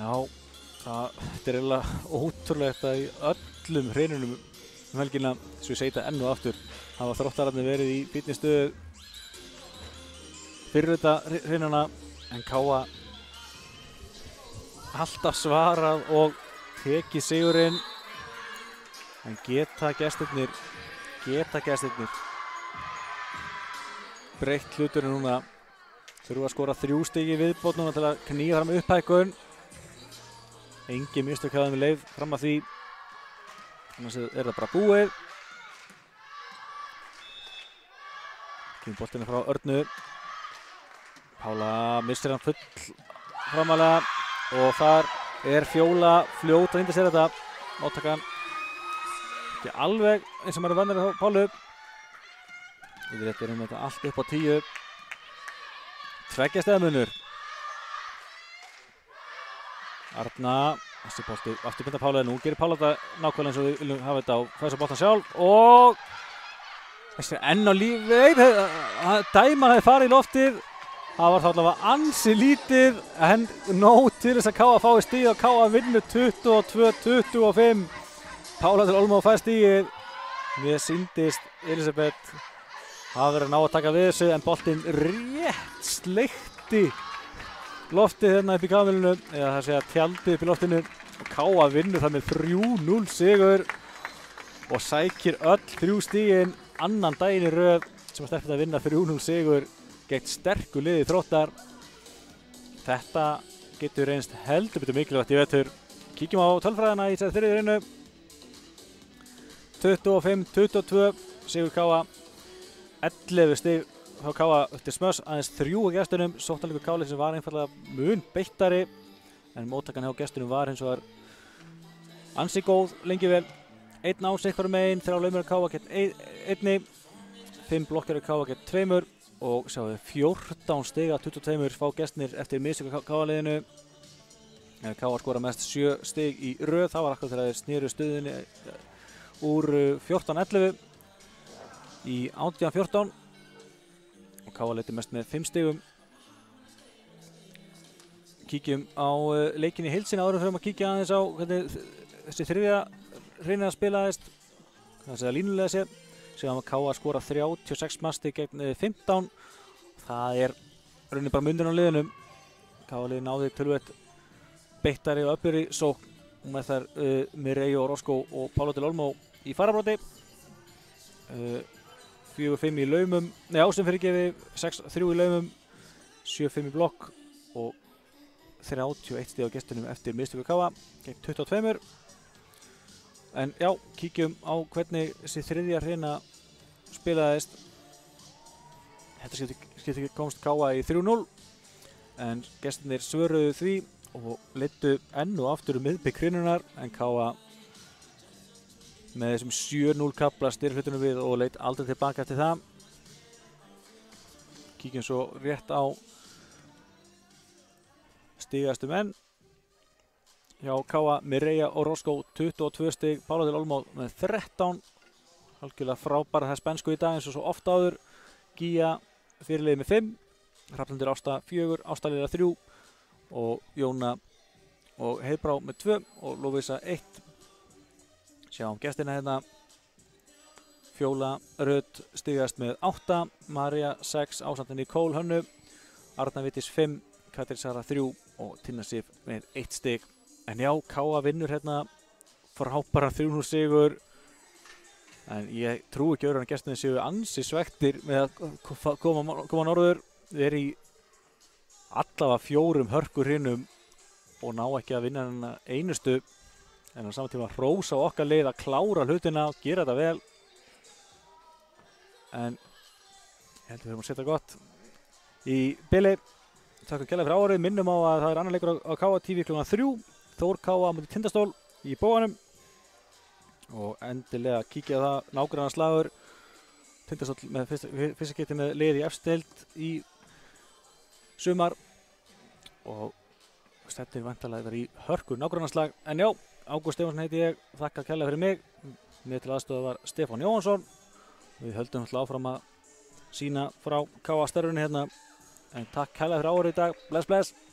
Já, þetta eiginlega ótrúlegt að í öllum hreinunum helgina, svo ég segi þetta enn og aftur, hafa Þróttararnir verið í fínni stöðu fyrir þetta hreinuna, en KA alltaf svarað og tekið sigurinn, en geta gestirnir breytt hluturinn núna, þurfa að skora 3 stig í viðbót núna til að knýja fram upphækkun. Engin mistök hafa þeim leið fram að því, annars það bara búið. Kemur boltinu frá Örnu. Pála missir hann full framalega og þar Fjóla fljót að ynda sér þetta. Móttakan ekki alveg eins og maður vannir á Pálu. Yfirleitt þetta allt upp á 10. 2 stiga munur. Arna, þessi bolti afturbinda Pála, nú gerir Pála þetta nákvæmlega eins og við viljum hafa þetta á þessu boltan sjálf og þessi enn á lífi, dæman hefði farið í loftið, það var þá allavega ansi lítið en nóg til þess að KA fái stig og KA vinnur 22-25. Pála til Olmo fær stigið. Mér sýndist Elisabeth hafa verið að ná að taka við þessu en boltinn rétt sleikti loftið hérna upp í kamerunum, eða það segja tjaldið upp í loftinu og KA vinnur það með 3-0 sigur og sækir öll 3 stigin annan daginn í röð sem að stefna að vinna 3-0 sigur gegn sterku liði Þróttar. Þetta getur reynst heldur betur mikilvægt í vetur. Kíkjum á tölfræðina í þessari þriðju hreinu. 25-22 sigur KA, 11 stig frá KA eftir smöss, aðeins 3 á gestunum. Sóknarleikur KA sem var einfallega mun beittari en móttakan hjá gestunum var hins vegar ansi góð lengi vel. 1 á sig hverjum megin, 3 laumur KA gegn 1, 5 blokkir KA gegn 2 og sjáum við 14 stig af 22 fá gestirnir eftir mistök á KA-liðinu. KA skora mest 7 stig í röð, það var akkurat þegar þeir snéru stöðunni úr 14-11 í 18-14. Og KA leiddi mest með 5 stigum. Kíkjum á leikinn í heild sinni áður en fyrir að kíkja aðeins á hvernig þessi þriðja hreina spilaðist. Það sé að línulega sé. Séðan var KA að skora 36 masti gegn 15. Það rauninni bara munurinn á liðunum. KA-liðið náði töluvert beittari og öflugri sókn og með þær Mireille Orozco og Pála til Olmo í farabróti. 4-5 í laumum, ásinn fyrirgefi, 6-3 í laumum, 7-5 í blokk og 31 stig á gestunum eftir mistöku KA gegn 22. En já, kíkjum á hvernig þessi þriðja hreina spilaðist. Þetta skipti komst KA í 3-0 en gestirnir svöruðu því og leiddu enn og aftur miðbik hreinunar en KA með þessum 7-0 kafla stýrir hlutunum við og leit aldrei tilbaka eftir það. Kíkjum svo rétt á stigastu menn. Hjá KA Mireille Orozco 22 stig, Pála til Olmo með 13. Algjörlega frábæra það spensku í dag eins og svo oft áður. Gíja fyrirliði með 5, Hrafnhildur Ásta 4, Ásta Lilja 3 og Jóna og Heiðbrá með 2 og Lovísa 1. Sjáum gestina hérna. Fjóla Rut stigast með 8, María 6, ásamt Nicole Hönnu, Arna Vigdís 5, Katrín Sara 3 og Tinna Sif með 1 stig. En já, KA vinnur hérna frábæran 3-0 sigur. En ég trúi ekki öðru en gestinni séu ansi svektir með að koma norður. Við erum í allavega 4 hörkur hinnum og ná ekki að vinna hennar einustu en á saman tíma hrósa á okkar leið að klára hlutina og gera þetta vel. En ég held við höfum að setja gott í bili. Takk kærlega fyrir árið, minnum á að það annar leikur á KA TV kl. 3, Þór KA á móti Tindastól í Bóganum og endilega kíkja á það, nágrannar slagur. Tindastól með fyrsta geti með lið í efstild í sumar og stefnir væntanlega verið í hörku nágrannarslag. En já, Ágúst Stefánsson heiti ég, þakka kærlega fyrir mig. Mér til aðstoða var Stefán Jóhansson. Við höldum alltaf áfram að sína frá KA starfinu hérna. En takk kærlega fyrir árið í dag. Bless, bless.